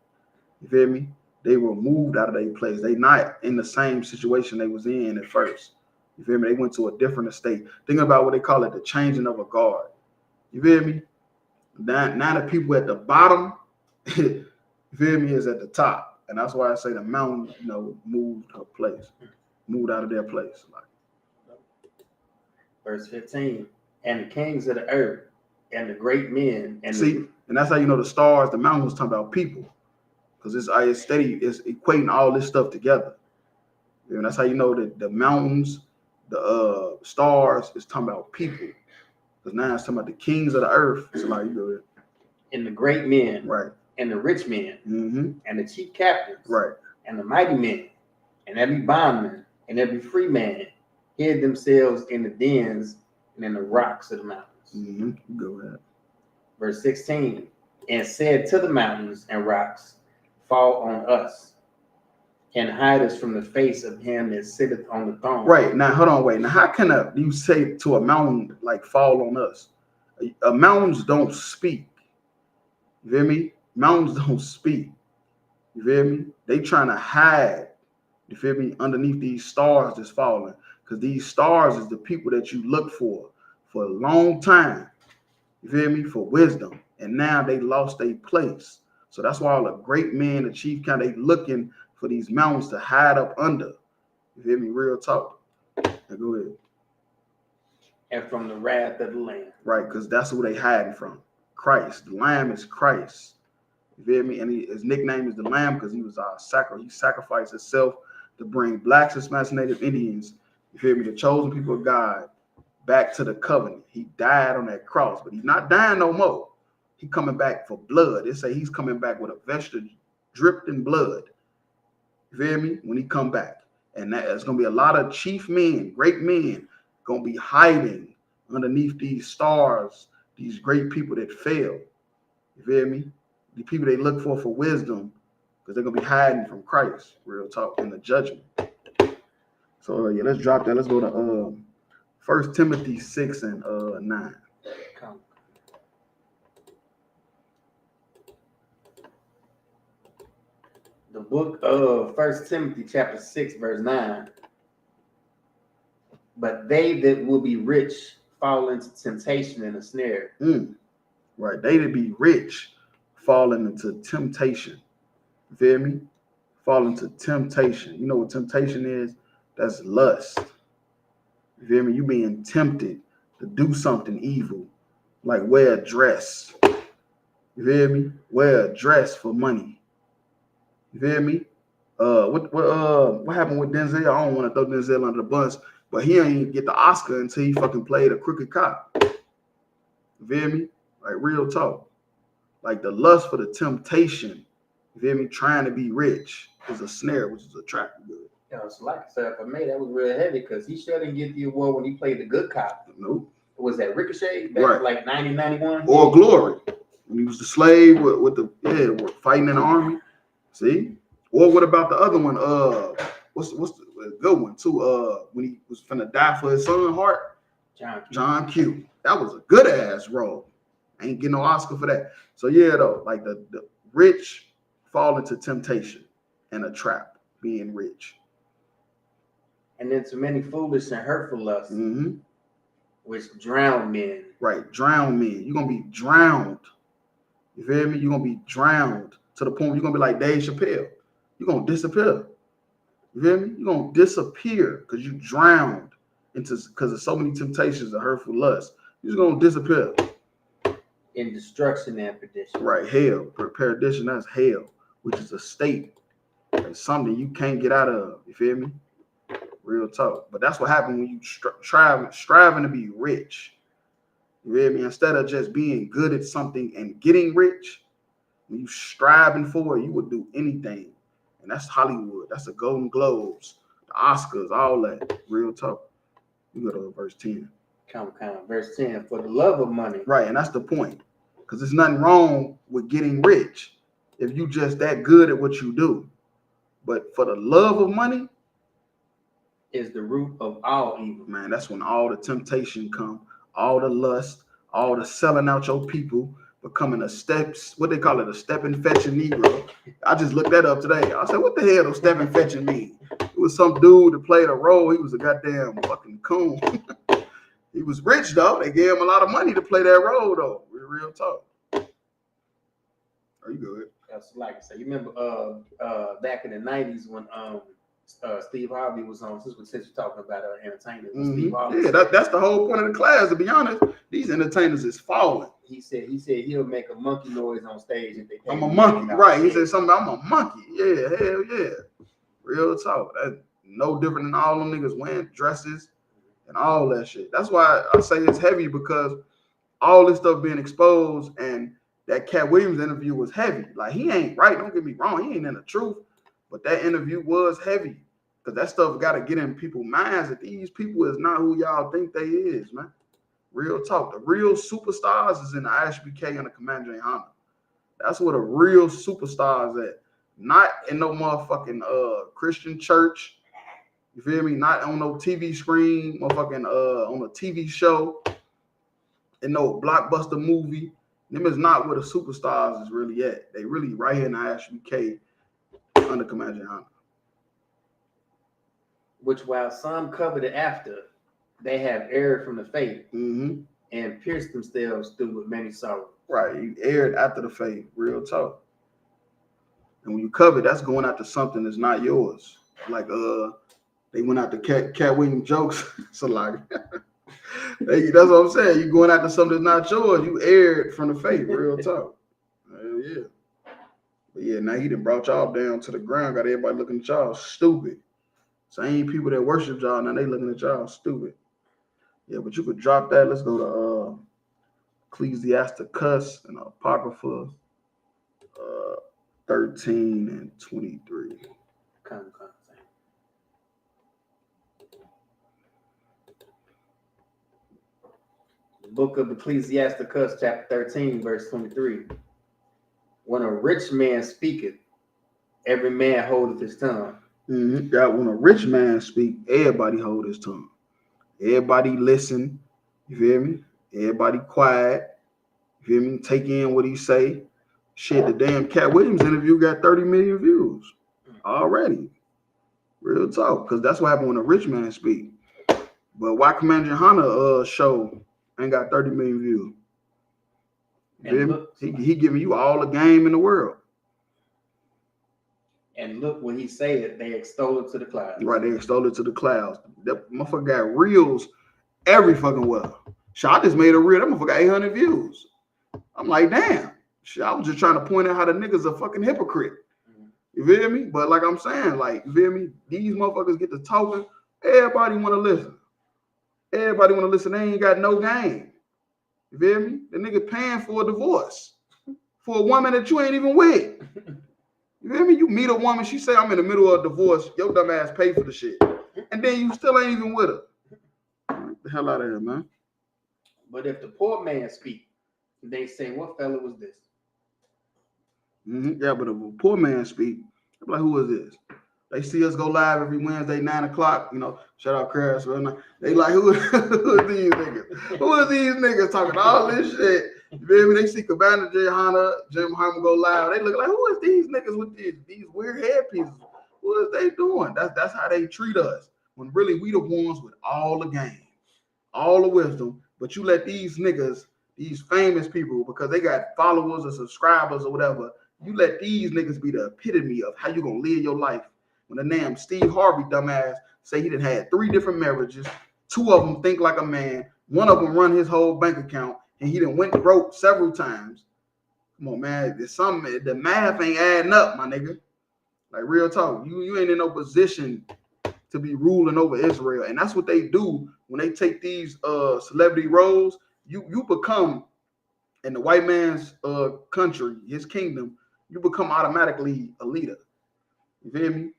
You feel me? They were moved out of their place. They not in the same situation they was in at first. You feel me? They went to a different estate. Think about what they call it, the changing of a guard. You feel me? Now the people at the bottom, you feel me, is at the top. And that's why I say the mountain, moved her place, moved out of their place. Verse 15, and the kings of the earth and the great men. And and that's how you know the stars, the mountain was talking about people. Because it's steady, it's equating all this stuff together. And that's how you know that the mountains, the stars is talking about people. Because now it's talking about the kings of the earth. So like you go ahead. And the great men, right, and the rich men, and the chief captains, right, and the mighty men, and every bondman, and every free man hid themselves in the dens and in the rocks of the mountains. Go ahead. Verse 16, and said to the mountains and rocks, fall on us, and hide us from the face of him that sitteth on the throne. Right, now hold on, wait. Now how can you say to a mountain like fall on us? Mountains don't speak. You feel me? Mountains don't speak. You feel me? They trying to hide, you feel me, underneath these stars that's falling. Because these stars is the people that you look for a long time. You feel me? For wisdom. And now they lost their place. So that's why all the great men, the chief count, they looking for these mountains to hide up under. You feel me? Real talk. Now go ahead. And from the wrath of the Lamb. Right, because that's who they hiding from. Christ. The Lamb is Christ. You feel me? And his nickname is the Lamb because he was our he sacrificed himself to bring blacks, Hispanics, Native Indians, you feel me, the chosen people of God, back to the covenant. He died on that cross, but he's not dying no more. He coming back for blood. They say he's coming back with a vesture dripped in blood. You feel me? When he come back. And there's going to be a lot of chief men, great men, going to be hiding underneath these stars, these great people that fail. You feel me? The people they look for wisdom, because they're going to be hiding from Christ, real talk, in the judgment. So, yeah, let's drop that. Let's go to 1 Timothy 6 and 9. Come. The book of 1 Timothy chapter 6, verse 9. But they that will be rich fall into temptation and a snare. Right. They that be rich falling into temptation. You feel me? Fall into temptation. You know what temptation is? That's lust. You feel me? You being tempted to do something evil, like wear a dress. You feel me? Wear a dress for money. You feel me? What happened with Denzel? I don't want to throw Denzel under the bus, but he ain't get the Oscar until he fucking played a crooked cop. You feel me? Like real talk. Like the lust for the temptation, you feel me? Trying to be rich is a snare, which is a trap. Yeah, so like I said, for me, that was real heavy because he sure didn't get the award when he played the good cop. Nope. Was that Ricochet? Back right. Like 90-91? Or Glory. When he was the slave with the fighting in the army. See? Or what about the other one? What's the good one too? When he was finna die for his son, Hart? John Q. That was a good ass role. Ain't getting no Oscar for that. So yeah, though, like the rich fall into temptation and a trap, being rich. And then to many foolish and hurtful lusts, which drown men. Right, drown men. You're gonna be drowned. You feel me? You're gonna be drowned to the point where you're gonna be like Dave Chappelle. You're gonna disappear. You feel me? You're gonna disappear because you drowned because of so many temptations and hurtful lusts. You're just gonna disappear. In destruction and perdition. Right, hell. Perdition, that's hell, which is a state. It's something you can't get out of. You feel me? Real talk. But that's what happened when you striving to be rich. You feel me? Instead of just being good at something and getting rich, when you striving for it, you would do anything. And that's Hollywood. That's the Golden Globes, the Oscars, all that. Real talk. You go to verse 10. Come. Verse 10. For the love of money. Right, and that's the point. Because there's nothing wrong with getting rich if you just that good at what you do. But for the love of money is the root of all evil. Man, that's when all the temptation come, all the lust, all the selling out your people becoming a what they call it, a stepping fetching Negro. I just looked that up today. I said, what the hell does stepping fetching mean? It was some dude that played a role. He was a goddamn fucking coon. He was rich though. They gave him a lot of money to play that role though. Real talk. Are you good? That's like I said. You remember back in the '90s when Steve Harvey was on. Since we're talking about entertainers, Steve Harvey. Yeah, that's the whole point of the class. To be honest, these entertainers is falling. He said he'll make a monkey noise on stage if they pay I'm a monkey, right? He said something. I'm a monkey. Yeah, hell yeah. Real talk. That's no different than all them niggas wearing dresses and all that shit. That's why I say it's heavy, because all this stuff being exposed, and that Cat Williams interview was heavy. Like, he ain't right. Don't get me wrong. He ain't in the truth. But that interview was heavy, because that stuff got to get in people's minds that these people is not who y'all think they is, man. Real talk. The real superstars is in the ISUPK and the Commander Honda. That's where the real superstars at. Not in no motherfucking Christian church. You feel me? Not on no TV screen, motherfucking on a TV show, in no blockbuster movie. Them is not where the superstars is really at. They really right here in the ISUPK under Commander Honda. Which, while some covered it after, they have erred from the faith and pierced themselves through with many sorrows. Right, you erred after the faith. Real talk. And when you cover, that's going after something that's not yours. Like they went after Cat Williams jokes. So like, that's what I'm saying. You going after something that's not yours. You erred from the faith. Real talk. Hell yeah. But yeah, now he done brought y'all down to the ground. Got everybody looking at y'all stupid. Same people that worship y'all, now they looking at y'all stupid. Yeah, but you could drop that. Let's go to Ecclesiasticus and Apocrypha 13 and 23. The book of Ecclesiasticus, chapter 13, verse 23. When a rich man speaketh, every man holdeth his tongue. Yeah, when a rich man speak, everybody hold his tongue. Everybody listen. You feel me? Everybody quiet. You feel me? Take in what he say. Shit, the damn Cat Williams interview got 30 million views already. Real talk, because that's what happened when a rich man speak. But why Commander Hunter show ain't got 30 million views? He giving you all the game in the world. And look what he said, they extol it to the clouds. Right, they extol it to the clouds. That motherfucker got reels every fucking well. Shit, I just made a reel. That motherfucker got 800 views. I'm like, damn. Shit, I was just trying to point out how the niggas a fucking hypocrite. You feel me? But like I'm saying, like, you feel me? These motherfuckers get to talking. Everybody want to listen. Everybody want to listen. They ain't got no game. You feel me? The nigga paying for a divorce for a woman that you ain't even with. You feel me? You meet a woman, she say, I'm in the middle of a divorce. Your dumb ass pay for the shit. And then you still ain't even with her. Get the hell out of here, man. But if the poor man speak, they say, what fella was this? Yeah, but if a poor man speak, I'm like, who is this? They see us go live every Wednesday, 9 o'clock. You know, shout out Chris. They like, who is these niggas? Who is these niggas talking all this shit? You feel me? They see Cabana, Jim Harmon go live. They look like, who is these niggas with these weird headpieces? What is they doing? That's how they treat us. When really we the ones with all the game, all the wisdom. But you let these niggas, these famous people, because they got followers or subscribers or whatever, you let these niggas be the epitome of how you gonna live your life. When the damn Steve Harvey dumbass say he done had 3 different marriages, 2 of them think like a man, 1 of them run his whole bank account, and he done went broke several times. Come on, man. There's something, the math ain't adding up, my nigga. Like, real talk. You ain't in no position to be ruling over Israel. And that's what they do when they take these celebrity roles. You become, in the white man's country, his kingdom, you become automatically a leader. You feel me?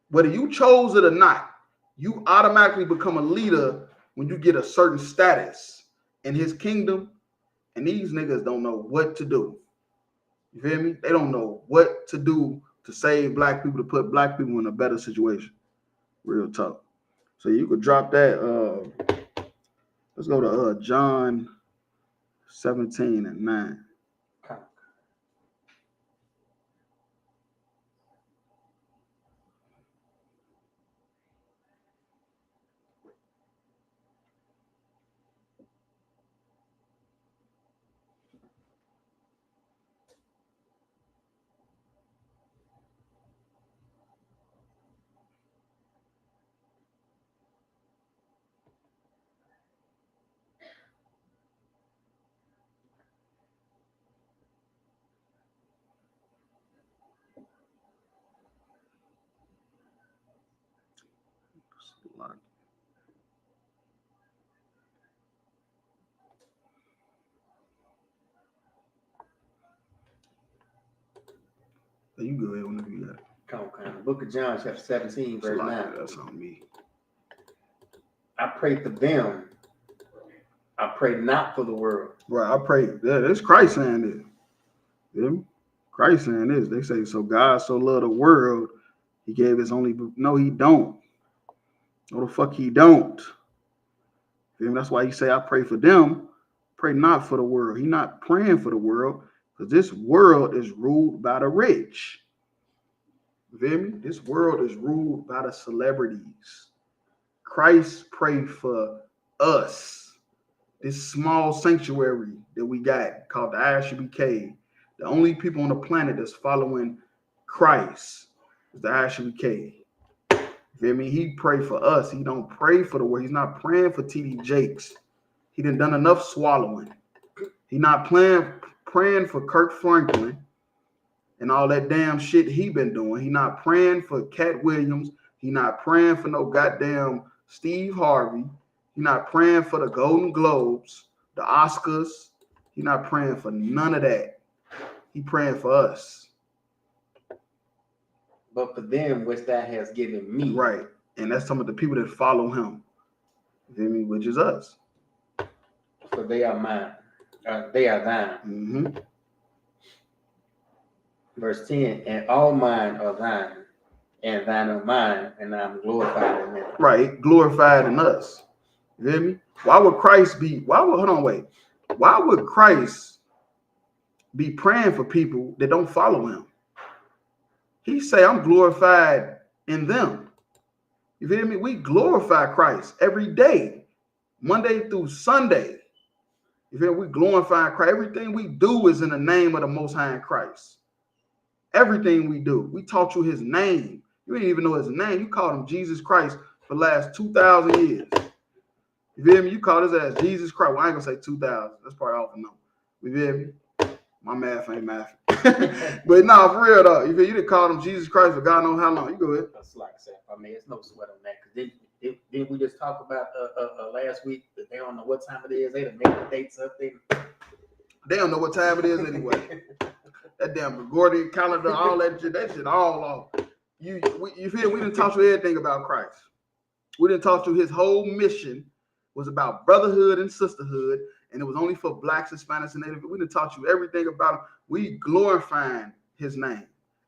Whether you chose it or not, you automatically become a leader when you get a certain status in his kingdom. And these niggas don't know what to do. You feel me? They don't know what to do to save black people, to put black people in a better situation. Real talk. So you could drop that. Let's go to John 17 and 9. You go ahead whenever you got it. Come on. The book of John, chapter 17, verse 9. That's on me. I pray for them. I pray not for the world. Right, I pray. Yeah, that's Christ saying this. Yeah? Christ saying this. They say, so God so loved the world, he gave his only. No, he don't. No, the fuck he don't. That's why he say, I pray for them. Pray not for the world. He not praying for the world because this world is ruled by the rich. You feel me? This world is ruled by the celebrities. Christ prayed for us. This small sanctuary that we got called the ISUPK. The only people on the planet that's following Christ is the ISUPK. You feel me? He prayed for us. He don't pray for the world. He's not praying for TD Jakes. He done enough swallowing. He not praying for Kirk Franklin and all that damn shit he been doing. He not praying for Cat Williams. He not praying for no goddamn Steve Harvey. He not praying for the Golden Globes, the Oscars. He not praying for none of that. He praying for us. But for them, which that has given me. Right. And that's some of the people that follow him. You feel me? Which is us. For they are mine. They are thine. Mm-hmm. Verse 10, and all mine are thine, and thine are mine, and I'm glorified in them. Right. Glorified in us. You feel me? Why would Christ be, why would Christ be praying for people that don't follow him? He say, I'm glorified in them. You feel me? We glorify Christ every day, Monday through Sunday. You feel me? We glorify Christ. Everything we do is in the name of the Most High in Christ. Everything we do. We taught you his name. You didn't even know his name. You called him Jesus Christ for the last 2,000 years. You feel me? You called his ass Jesus Christ. Well, I ain't gonna say 2,000. That's probably off the number. You feel me? My math ain't math. But no, for real though. You didn't call him Jesus Christ for God knows how long. You go ahead. That's like I said, I mean, it's no sweat on that. Because didn't we just talk about last week that they don't know what time it is? They done made the dates up there. They don't know what time it is anyway. That damn Gregorian calendar, all that shit all off. You feel we didn't talk to you everything about Christ. We didn't talk to his whole mission was about brotherhood and sisterhood, and it was only for blacks, Hispanics, and Native. We didn't taught you everything about him. We glorifying his name.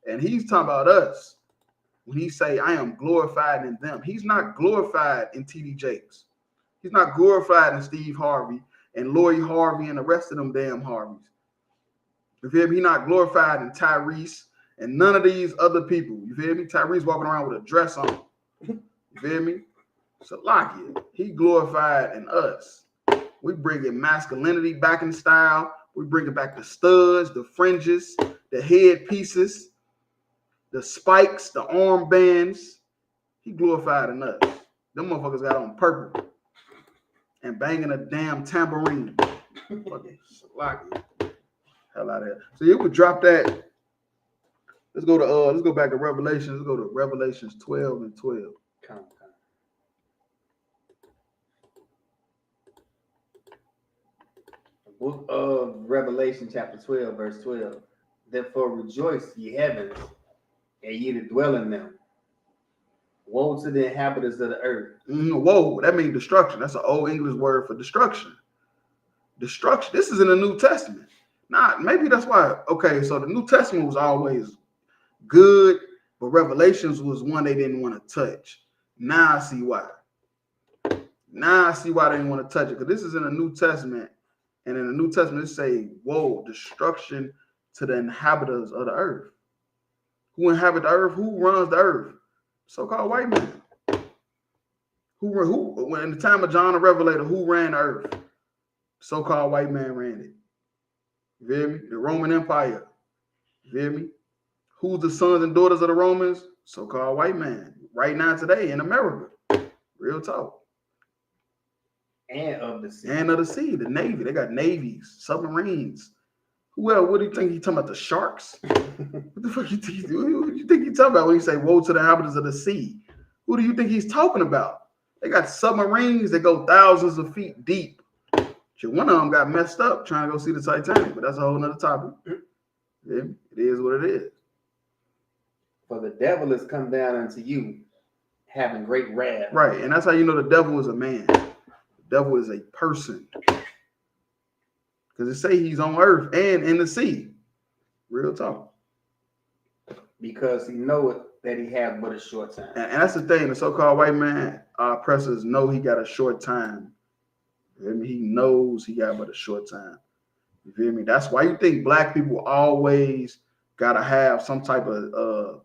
And he's talking about us. When he say, I am glorified in them. He's not glorified in TD Jakes. He's not glorified in Steve Harvey and Lori Harvey and the rest of them damn Harveys. You feel me? He's not glorified in Tyrese and none of these other people. You feel me? Tyrese walking around with a dress on. You feel me? So like it. He glorified in us. We bringing masculinity back in style. We bringing back the studs, the fringes, the head pieces, the spikes, the armbands. He glorified in us. Them motherfuckers got on purple and banging a damn tambourine. Fucking like it. Hell out of here. So you would drop that. Let's go back to Revelation. Let's go to Revelations 12 and 12. Come. Book of Revelation, chapter 12, verse 12. Therefore rejoice, ye heavens, and ye that dwell in them. Woe to the inhabitants of the earth. Woe, that means destruction. That's an old English word for destruction. Destruction. This is in the New Testament. Nah, maybe that's why. Okay, so the New Testament was always good, but Revelations was one they didn't want to touch. Now I see why. Now I see why they didn't want to touch it, because this is in the New Testament. And in the New Testament, it say, woe, destruction to the inhabitants of the earth. Who inhabit the earth? Who runs the earth? So-called white man. Who when in the time of John the Revelator, who ran the earth? So-called white man ran it. You feel me? The Roman Empire. You feel me? Who's the sons and daughters of the Romans? So-called white man. Right now today in America. Real talk. And of the sea. And of the sea, the Navy. They got navies, submarines. Who else? What do you think he's talking about? The sharks? What the fuck you think he's talking about when you say woe to the inhabitants of the sea? Who do you think he's talking about? They got submarines that go thousands of feet deep. One of them got messed up trying to go see the Titanic, but that's a whole nother topic. Yeah, it is what it is. For the devil has come down unto you, having great wrath. Right, and that's how you know the devil is a man. The devil is a person. Because it say he's on earth and in the sea. Real talk. Because he knoweth that he hath but a short time. And that's the thing. The so-called white man, our oppressors know he got a short time. You feel me? He knows he got but a short time. You feel me? That's why you think black people always gotta have some type of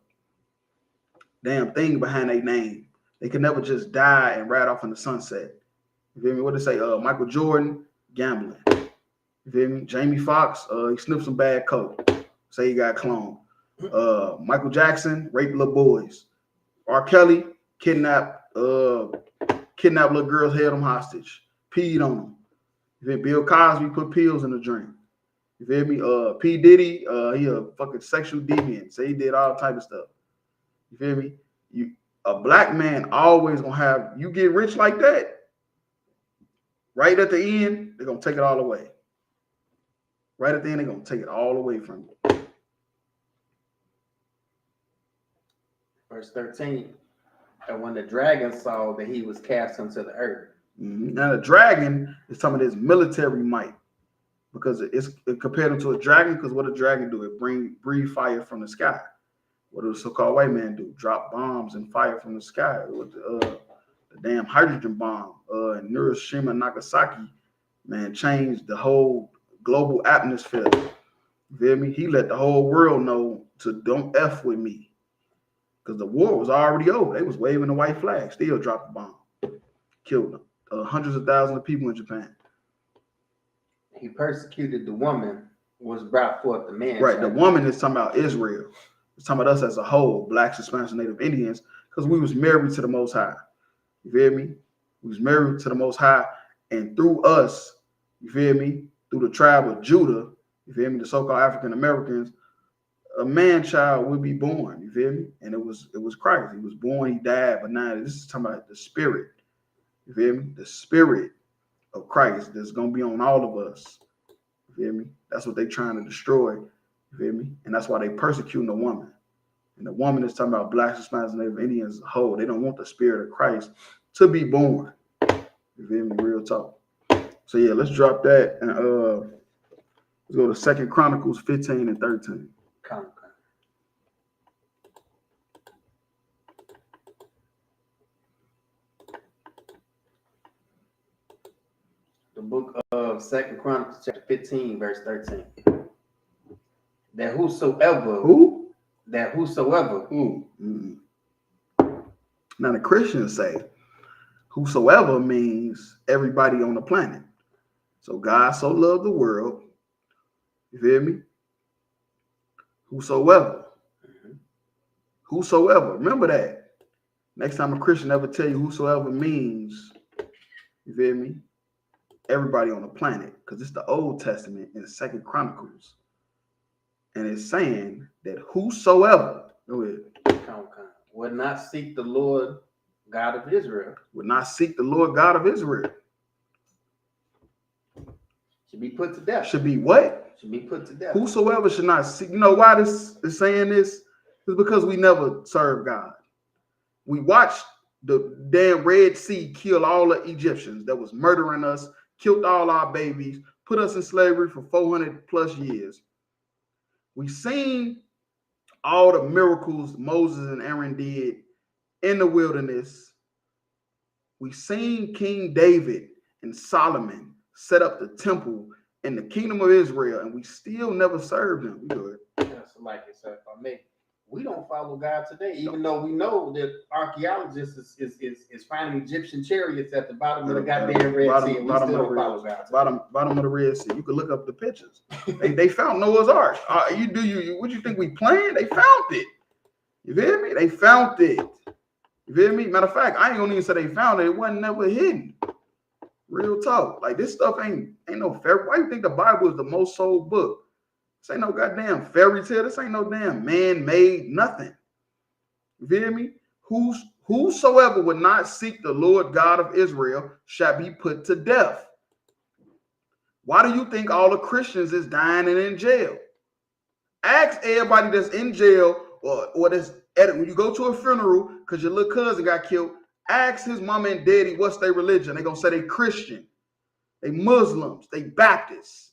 damn thing behind their name. They can never just die and ride off in the sunset. You feel me? What they say? Michael Jordan, gambling. You feel me? Jamie Foxx, he sniffed some bad coke. Say he got cloned. Michael Jackson, raped little boys. R. Kelly, kidnapped little girls, held them hostage. Peed on them. You feel me? Bill Cosby put pills in the drink. You feel me? P. Diddy, he a fucking sexual deviant. Say he did all type of stuff. You feel me? A black man always gonna have, you get rich like that, right at the end, they're gonna take it all away. Right at the end, they're gonna take it all away from you. Verse 13. And when the dragon saw that he was cast into the earth. Mm-hmm. Now the dragon is talking about his military might, because it compared him to a dragon. Because what a dragon do? It breathe fire from the sky. What does the so-called white man do? Drop bombs and fire from the sky. With the damn hydrogen bomb in Hiroshima and Nagasaki, man, changed the whole global atmosphere. You feel me? He let the whole world know to don't F with me. Because the war was already over. They was waving the white flag, still dropped the bomb. Killed them. Hundreds of thousands of people in Japan. He persecuted the woman, was brought forth the man. Right, the woman is talking about Israel. It's talking about us as a whole, blacks, Hispanics, and Native Indians, because we was married to the Most High. You feel me? We was married to the Most High, and through us, you feel me? Through the tribe of Judah, you feel me? The so-called African Americans, a man child would be born. You feel me? And it was Christ. He was born, he died, but now this is talking about the spirit. You feel me? The spirit of Christ that's gonna be on all of us. You feel me? That's what they're trying to destroy. You feel me? And that's why they persecuting the woman. And the woman is talking about blacks, Hispanics, and Native Indians as a whole. They don't want the spirit of Christ to be born. You feel me? Real talk. So yeah, let's drop that and let's go to 2 Chronicles 15 and 13. Come. The book of 2 Chronicles chapter 15, verse 13. That whosoever. Who? That whosoever. Who? Mm-hmm. Now the Christians say whosoever means everybody on the planet. So God so loved the world. You feel me? Whosoever. Mm-hmm. Whosoever. Remember that. Next time a Christian ever tell you whosoever means, you feel me? Everybody on the planet. Because it's the Old Testament in 2 Chronicles. And it's saying that whosoever, go ahead. Would not seek the Lord God of Israel. Would not seek the Lord God of Israel. Should be put to death. Should be what? Should be put to death. Whosoever should not seek. You know why this is saying this? It's because we never serve God. We watched the damn Red Sea kill all the Egyptians that was murdering us, killed all our babies, put us in slavery for 400 plus years. We seen all the miracles Moses and Aaron did in the wilderness. We seen King David and Solomon set up the temple in the kingdom of Israel, and we still never served him. Good. That's like it, sir. If I may, we don't follow God today, even though we know that archaeologists is finding Egyptian chariots at the bottom of the goddamn Red Sea, and we still don't follow God today. Bottom of the Red Sea. You can look up the pictures. they found Noah's Ark. What you think we playing? They found it. You feel me? They found it. You feel me? Matter of fact, I ain't gonna even say they found it. It wasn't never hidden. Real talk. Like this stuff ain't no fairy. Why you think the Bible is the most sold book? This ain't no goddamn fairy tale. This ain't no damn man-made nothing. You feel me? Whosoever would not seek the Lord God of Israel shall be put to death. Why do you think all the Christians is dying and in jail? Ask everybody that's in jail or this when you go to a funeral because your little cousin got killed, ask his mama and daddy what's their religion. They're gonna say they Christian, they Muslims, they Baptists.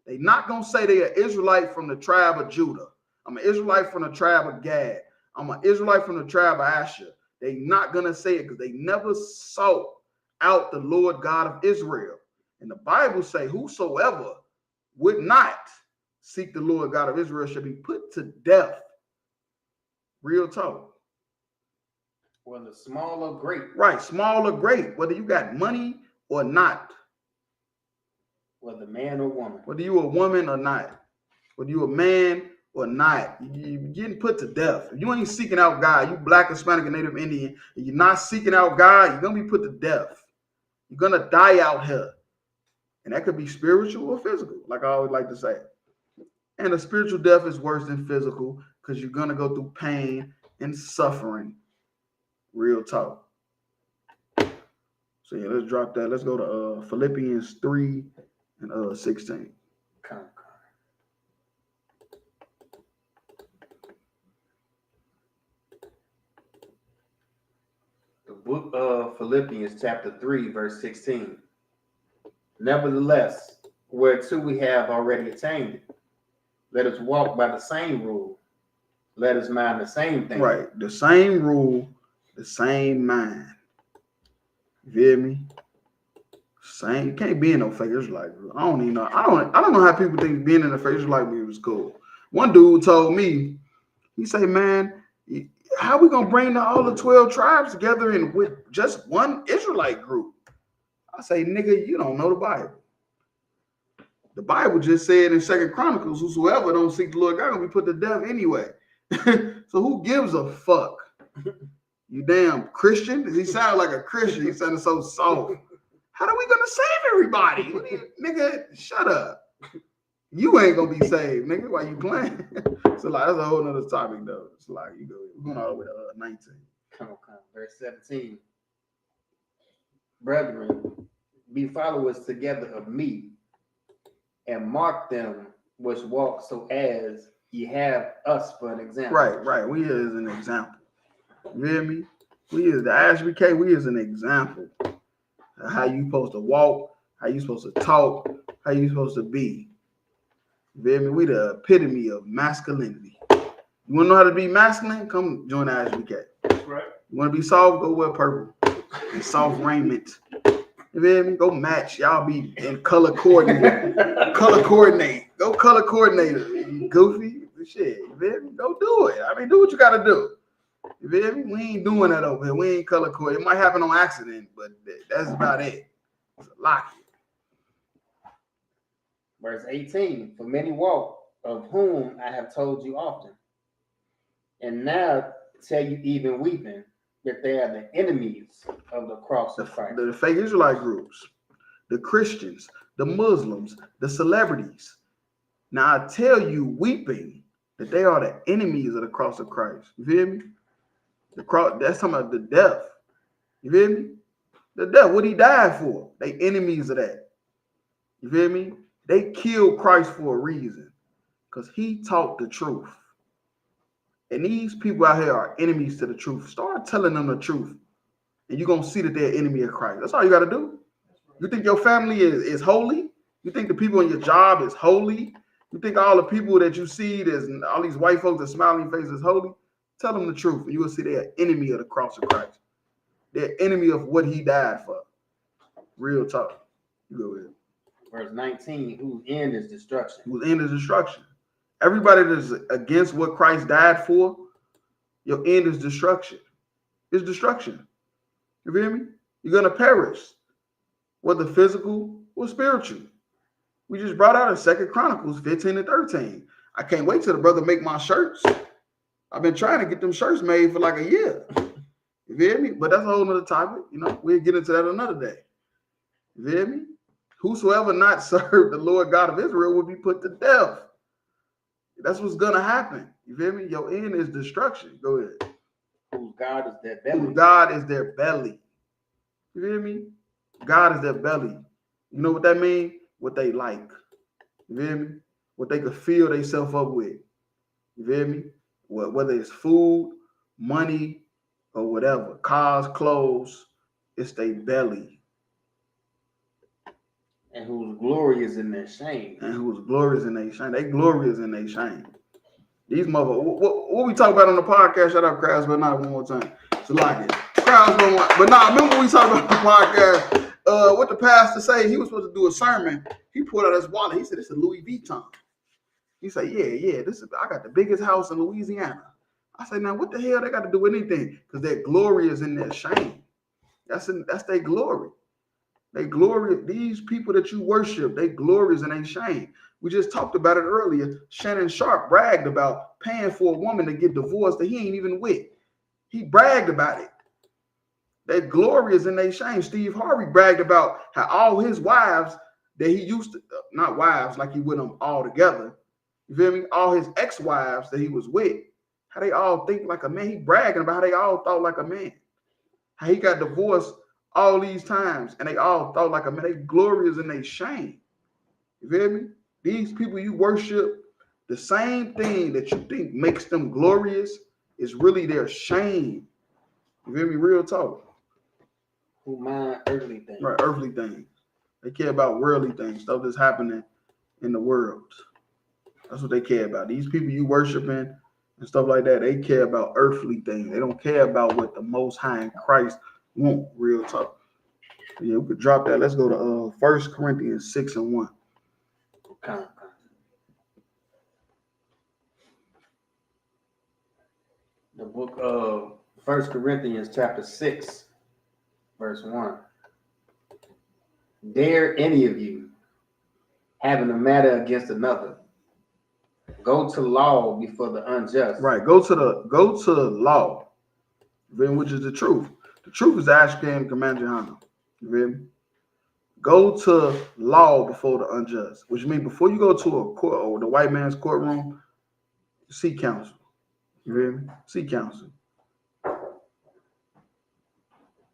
They not gonna say they an Israelite from the tribe of Judah. I'm an Israelite from the tribe of Gad. I'm an Israelite from the tribe of Asher. They not gonna say it because they never sought out the Lord God of Israel. And the Bible say, whosoever would not seek the Lord God of Israel shall be put to death. Real talk. Whether small or great. Right, small or great, whether you got money or not. Whether man or woman. Whether you a woman or not. Whether you a man or not. You're getting put to death. If you ain't seeking out God, you Black, Hispanic, and Native Indian, and you're not seeking out God, you're going to be put to death. You're going to die out here. And that could be spiritual or physical, like I always like to say. And a spiritual death is worse than physical because you're going to go through pain and suffering. Real talk. So yeah, let's drop that. Let's go to Philippians 3 and 16. Come. The book of Philippians chapter 3 verse 16. Nevertheless, whereto we have already attained it, let us walk by the same rule. Let us mind the same thing. Right. The same rule, the same mind. You feel me? Same. You can't be in no fake Israelite group. I don't even know. I don't know how people think being in a fake Israelite group is cool. One dude told me, he said, man, how we gonna bring all the 12 tribes together in with just one Israelite group? I say, nigga, you don't know the Bible. The Bible just said in 2 Chronicles, whosoever don't seek the Lord God gonna be put to death anyway. So who gives a fuck? You damn Christian? Does he sound like a Christian? He sounded so soft. How are we gonna save everybody? Nigga, shut up. You ain't gonna be saved, nigga. Why you playing? So like that's a whole nother topic though. It's like you go, we're going all the way to 19. Come. Verse 17. Brethren, be followers together of me, and mark them which walk so as ye have us for an example. Right. We is an example. You hear me? We is the ISUPK, we is an example of how you supposed to walk, how you supposed to talk, how you supposed to be. You feel me? We the epitome of masculinity. You want to know how to be masculine? Come join the ISUPK. That's right. You want to be soft? Go wear purple and soft raiment. You feel me? Go match. Y'all be in color coordinate. Color coordinate. Go color coordinator. You goofy. Shit. You feel me? Go do it. I mean, do what you got to do. You feel me? We ain't doing that over here. We ain't color coordinated. It might happen on accident, but that's about it. It's a lock. Verse 18. For many walk, of whom I have told you often, and now tell you even weeping, that they are the enemies of the cross of Christ. The fake Israelite groups, the Christians, the Muslims, the celebrities. Now I tell you weeping that they are the enemies of the cross of Christ. You feel me? The cross, that's talking about the death. You feel me? The death, what he died for. They enemies of that. You feel me? They killed Christ for a reason. Because he taught the truth. And these people out here are enemies to the truth. Start telling them the truth. And you're going to see that they're enemy of Christ. That's all you got to do. You think your family is holy? You think the people in your job is holy? You think all the people that you see, there's all these white folks that smiling faces is holy? Tell them the truth. And you will see they're enemy of the cross of Christ. They're enemy of what he died for. Real talk. You go ahead. Verse 19, whose end is destruction. Whose end is destruction. Everybody that's against what Christ died for, your end is destruction. It's destruction. You feel me? You're going to perish, whether physical or spiritual. We just brought out in 2 Chronicles 15 and 13. I can't wait till the brother make my shirts. I've been trying to get them shirts made for like a year. You feel me? But that's a whole nother topic. You know, we'll get into that another day. You feel me? Whosoever not serve the Lord God of Israel will be put to death. That's what's gonna happen. You feel me? Your end is destruction. Go ahead. Whose God is their belly. Whose God is their belly. You feel me? God is their belly. You know what that means? What they like. You feel me? What they could fill themselves up with. You feel me? whether it's food, money, or whatever, cars, clothes, it's their belly. And whose glory is in their shame. And whose glory is in their shame. They glory is in their shame. These motherfuckers, what we talk about on the podcast, shut up, Crowds, but not one more time. So like it. Crowds don't want, but nah, remember we talked about the podcast, what the pastor say, he was supposed to do a sermon. He pulled out his wallet. He said, this is Louis Vuitton. He said, yeah, I got the biggest house in Louisiana. I said, now what the hell they got to do with anything? Because their glory is in their shame. That's their glory. They glory, these people that you worship, they glory is in their shame. We just talked about it earlier. Shannon Sharp bragged about paying for a woman to get divorced that he ain't even with. He bragged about it. Their glory is in their shame. Steve Harvey bragged about how all his wives that he used to, not wives like he with them all together, you feel me? All his ex-wives that he was with, how they all think like a man. He bragging about how they all thought like a man. How he got divorced all these times and they all thought like a man. They glory is in their shame. You feel me? These people you worship, the same thing that you think makes them glorious is really their shame. You feel me? Real talk. Who mind earthly things. Right, earthly things. They care about worldly things, stuff that's happening in the world. That's what they care about. These people you worshiping and stuff like that, they care about earthly things. They don't care about what the Most High in Christ want. Real talk. Yeah, we could drop that. Let's go to 1 Corinthians 6:1. Okay. The book of 1 Corinthians chapter 6, verse 1. Dare any of you, having a matter against another, go to law before the unjust. Right. Go to the law, which is the truth. The truth is the ISUPK and Command Johanna. You feel me? Go to law before the unjust, which means before you go to a court or the white man's courtroom, seek counsel. You feel me? Seek counsel.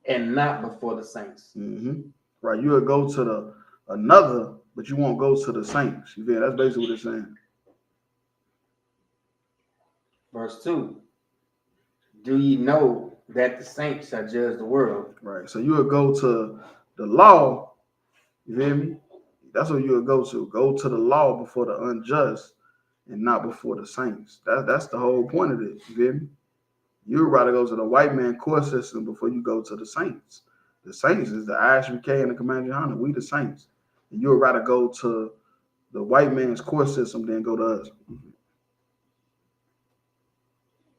And not before the saints. Mm-hmm. Right. You would go to another, but you won't go to the saints. You feel? That's basically what it's saying. Verse 2. Do ye know that the saints shall judge the world? Right. So you would go to the law. You feel me? That's what you would go to. Go to the law before the unjust and not before the saints. That's the whole point of this. You feel me? You'd rather go to the white man court system before you go to the saints. The saints is the ISUPK and the Command Johanna. We the saints. And you'd rather go to the white man's court system than go to us.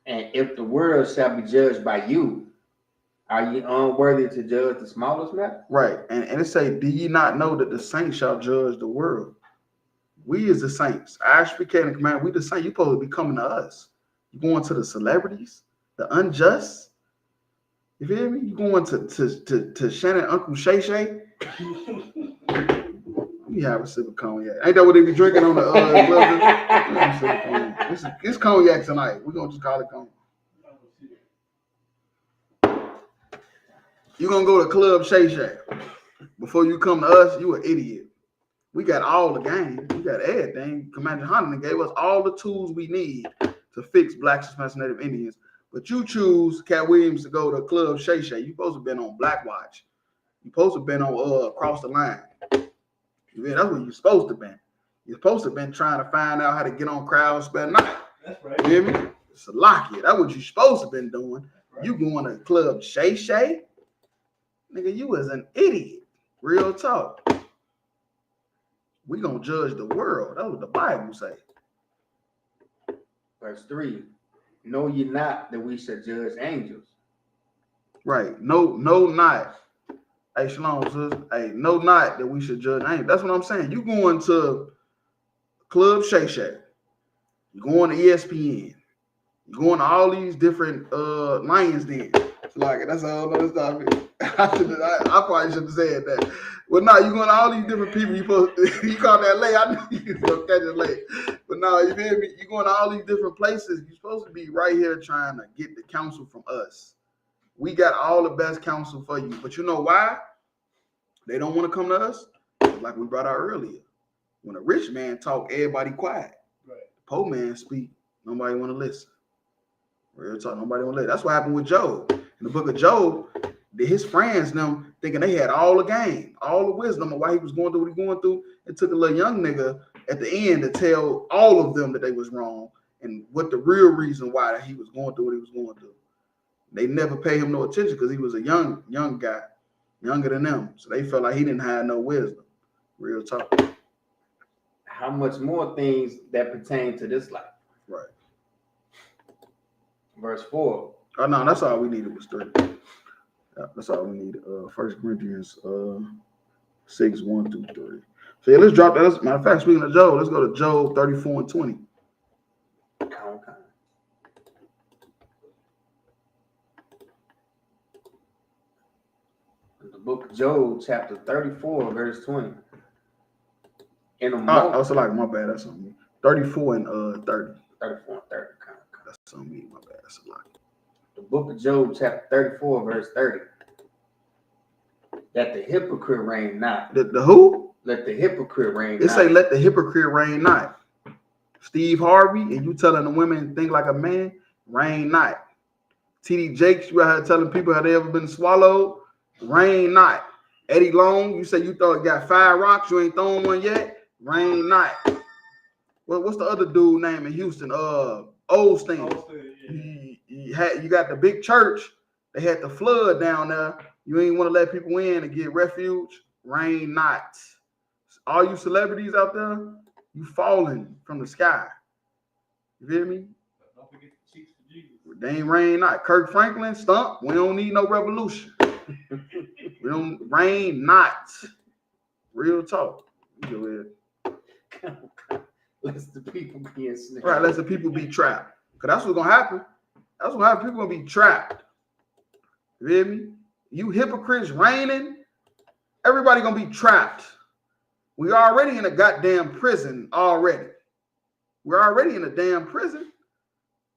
And if the world shall be judged by you, are ye unworthy to judge the smallest matter? Right. And it say, do ye not know that the saints shall judge the world? We is the saints. ISUPK and the Command, we the saints. You supposed to be coming to us. You going to the celebrities, the unjust. You feel me? You going to Shannon Uncle Shay Shay? Let me have a sip of cognac. Ain't that what they be drinking on the It's cognac tonight. We're gonna just call it cognac. You're gonna go to Club Shay Shay. Before you come to us, you an idiot. We got all the game. We got everything. Commander Hunter gave us all the tools we need to fix Black Suspension Native Indians. But you choose Cat Williams to go to Club Shay Shay. You supposed to have been on Black Watch. You supposed to have been on Across the Line. Yeah, that's what you're supposed to have been. You're supposed to have been trying to find out how to get on Crowd Spell Night. That's right. You hear me? It's a lock it. That's what you're supposed to have been doing. Right. You going to Club Shay Shay? Nigga, you was an idiot. Real talk. We gonna judge the world. That's what the Bible say. Verse 3. Know ye not that we shall judge angels? Right. No, not. Hey, Shalom, sis. Hey, no, not that we should judge angels. That's what I'm saying. You going to Club Shay Shay. You going to ESPN. You going to all these different Lions Den. Like that's a whole other topic. I probably should have said that. But no, you going to all these different people. You call that late. I knew you was gonna catch it late. But no, you feel me? You going to all these different places. You're supposed to be right here trying to get the counsel from us. We got all the best counsel for you. But you know why? They don't want to come to us. Like we brought out earlier. When a rich man talk, everybody quiet. Right. The poor man speak, nobody want to listen. Real talk, nobody won't let. That's what happened with Job. In the book of Job, his friends, them thinking they had all the game, all the wisdom of why he was going through what he going through. It took a little young nigga at the end to tell all of them that they was wrong and what the real reason why he was going through what he was going through. They never paid him no attention because he was a young guy, younger than them. So they felt like he didn't have no wisdom. Real talk. How much more things that pertain to this life? Right. Verse 4. Oh no, that's all we needed was 3. Yeah, that's all we needed. 1 Corinthians 6, 1 through 3. So yeah, let's drop that. Matter of fact, speaking of Job, let's go to Job 34 and 20. Okay. The book of Job, chapter 34, verse 20. In a moment. Oh, so like my bad. That's on me. 34 and 30. 34 and 30. Okay. That's on me. My bad. That's a lot. The book of Job, chapter 34, verse 30. That the hypocrite reign not. The who? Let the hypocrite reign It not. say, let the hypocrite reign not. Steve Harvey, and you telling the women think like a man, reign not. TD Jakes, you out here telling people have they ever been swallowed, reign not. Eddie Long, you say you thought you got 5 rocks, you ain't thrown one yet, reign not. Well, what's the other dude name in Houston? Osteen. You got the big church. They had the flood down there. You ain't want to let people in and get refuge. Rain not. All you celebrities out there, you falling from the sky. You feel me? Don't forget the cheeks for Jesus. They ain't rain not. Kirk Franklin, stump. We don't need no revolution. We don't rain not. Real talk. You go ahead. Let the people be ensnared. Right, let the people be trapped. Because that's what's going to happen. That's what happens. People going to be trapped. You hear me? You hypocrites reigning, everybody going to be trapped. We already in a goddamn prison already. We're already in a damn prison.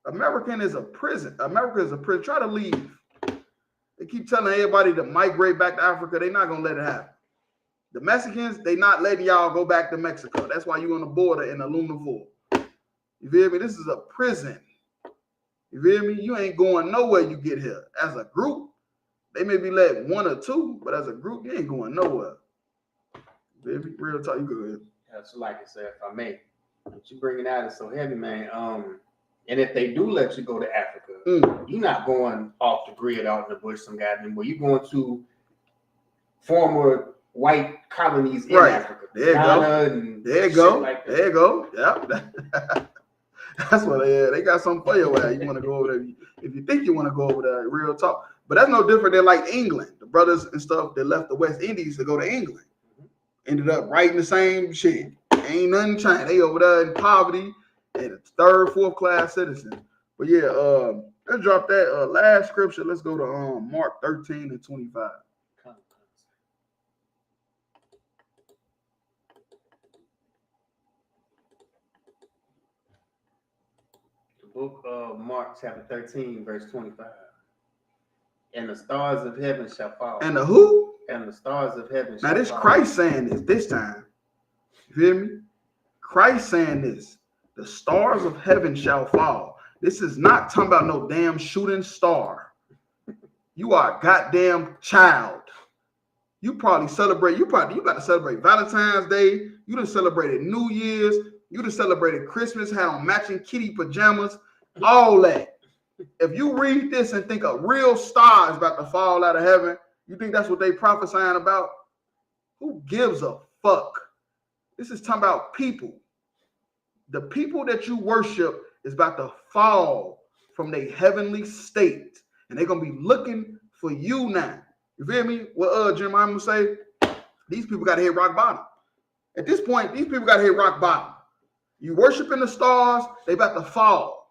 America is a prison. Try to leave. They keep telling everybody to migrate back to Africa. They're not going to let it happen. The Mexicans, they not letting y'all go back to Mexico. That's why you on the border in aluminum foil. You feel me? This is a prison. You feel me? You ain't going nowhere you get here. As a group, they may be let 1 or 2, but as a group, you ain't going nowhere. You feel me? Real talk, you go ahead. That's like I said, if I may. What you bringing out is so heavy, man. And if they do let you go to Africa, you're not going off the grid out in the bush, some goddamn where you're going to former white colonies in Africa. There you go. There you go. Like there you go. Yep. That's what they got something for you. You want to go over there. If you think you want to go over there, real talk. But that's no different than like England. The brothers and stuff that left the West Indies to go to England. Ended up writing the same shit. Ain't nothing changed. They over there in poverty and a 3rd, 4th class citizen. But yeah, let's drop that last scripture. Let's go to Mark 13 and 25. The book of Mark, chapter 13, verse 25. And the stars of heaven shall fall. And the who? And the stars of heaven shall fall. Now this fall. Christ saying this time. You feel me? Christ saying this. The stars of heaven shall fall. This is not talking about no damn shooting star. You are a goddamn child. You probably celebrate. You got to celebrate Valentine's Day. You done celebrated New Year's. You done celebrated Christmas. Had on matching kitty pajamas. All that. If you read this and think a real star is about to fall out of heaven, you think that's what they prophesying about? Who gives a fuck? This is talking about people. The people that you worship is about to fall from their heavenly state. And they're going to be looking for you now. You feel me? What Jeremiah gonna say? These people got to hit rock bottom. At this point, these people got to hit rock bottom. You worshiping the stars, they about to fall.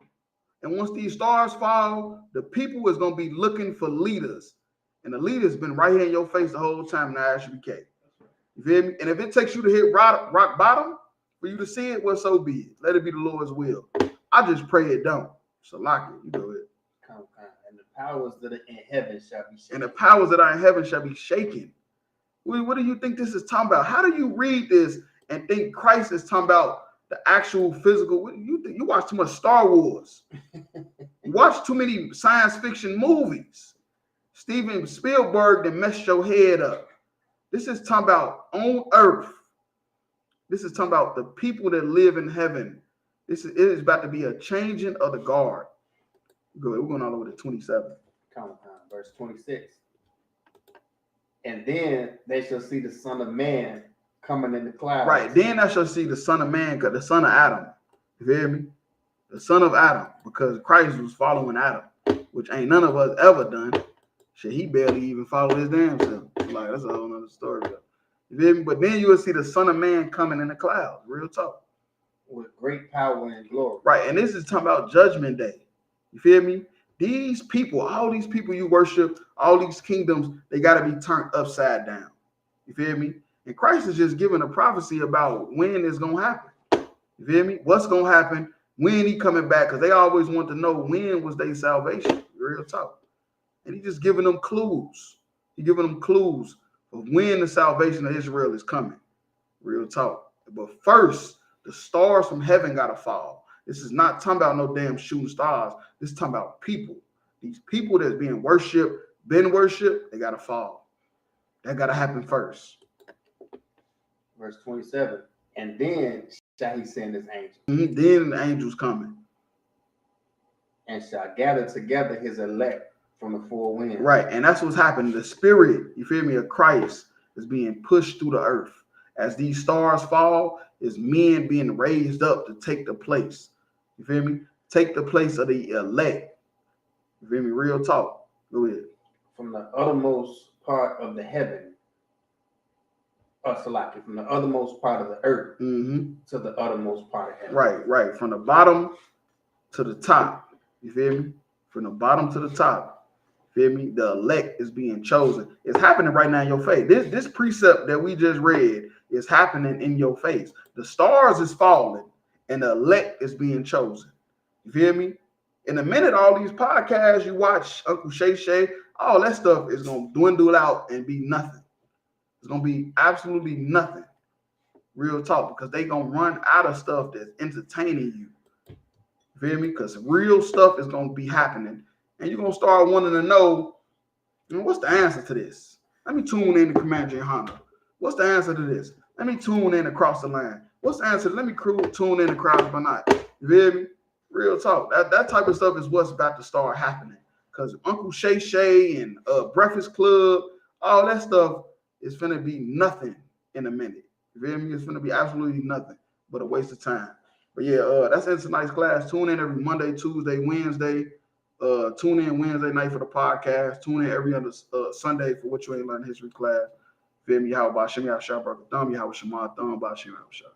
And once these stars fall, the people is going to be looking for leaders. And the leader's been right here in your face the whole time in the ISUPK. You feel me? And if it takes you to hit rock bottom for you to see it, well, so be it. Let it be the Lord's will. I just pray it don't. So lock it. You do it. And the powers that are in heaven shall be shaken. And the powers that are in heaven shall be shaken. What do you think this is talking about? How do you read this and think Christ is talking about the actual physical? You watch too much Star Wars. You watch too many science fiction movies. Steven Spielberg that messed your head up. This is talking about on earth. This is talking about the people that live in heaven. It is about to be a changing of the guard. Go ahead, we're going all over to 27. Verse 26. And then they shall see the Son of Man coming in the clouds. Right. Then I shall see the Son of Man, the Son of Adam. You hear me? The Son of Adam, because Christ was following Adam, which ain't none of us ever done. Shit, he barely even followed his damn self. Like, that's a whole nother story. You feel me? But then you will see the Son of Man coming in the clouds. Real talk. With great power and glory. Right. And this is talking about Judgment Day. You feel me? These people, all these people you worship, all these kingdoms, they got to be turned upside down. You feel me? And Christ is just giving a prophecy about when it's going to happen. You feel me? What's going to happen? When he coming back? Because they always want to know when was their salvation. Real talk. And he just giving them clues. He giving them clues of when the salvation of Israel is coming. Real talk. But first, the stars from heaven got to fall. This is not talking about no damn shooting stars. This is talking about people. These people that's being worshipped, been worshipped, they got to fall. That got to happen first. Verse 27. And then shall he send his angels. Then the angels coming. And shall gather together his elect from the four winds. Right. And that's what's happening. The spirit, you feel me, of Christ is being pushed through the earth. As these stars fall, is men being raised up to take the place. You feel me? Take the place of the elect. You feel me? Real talk. Go ahead. From the uttermost part of the heaven. Salaki, from the uttermost part of the earth to the uttermost part of heaven. Right. From the bottom to the top. You feel me? From the bottom to the top. You feel me? The elect is being chosen. It's happening right now in your face. This precept that we just read is happening in your face. The stars is falling and the elect is being chosen. You feel me? In a minute, all these podcasts you watch, Uncle Shay, all that stuff is going to dwindle out and be nothing. It's going to be absolutely nothing. Real talk. Because they going to run out of stuff that's entertaining you. You feel me? Because real stuff is going to be happening. And you're going to start wanting to know, what's the answer to this? Let me tune in to Commander Honda. What's the answer to this? Let me tune in across the line. What's the answer? Let me tune in to Crowds by Night. You feel me? Real talk. That type of stuff is what's about to start happening. Because Uncle Shay and Breakfast Club, all that stuff is going to be nothing in a minute. You feel me? It's going to be absolutely nothing but a waste of time. But yeah, that's in tonight's class. Tune in every Monday, Tuesday, Wednesday. Tune in Wednesday night for the podcast. Tune in every other Sunday for What You Ain't Learned History class. Feel me? How about Shimmy Shah Thumb? How about Shema Thumb? About Shimmy Shah.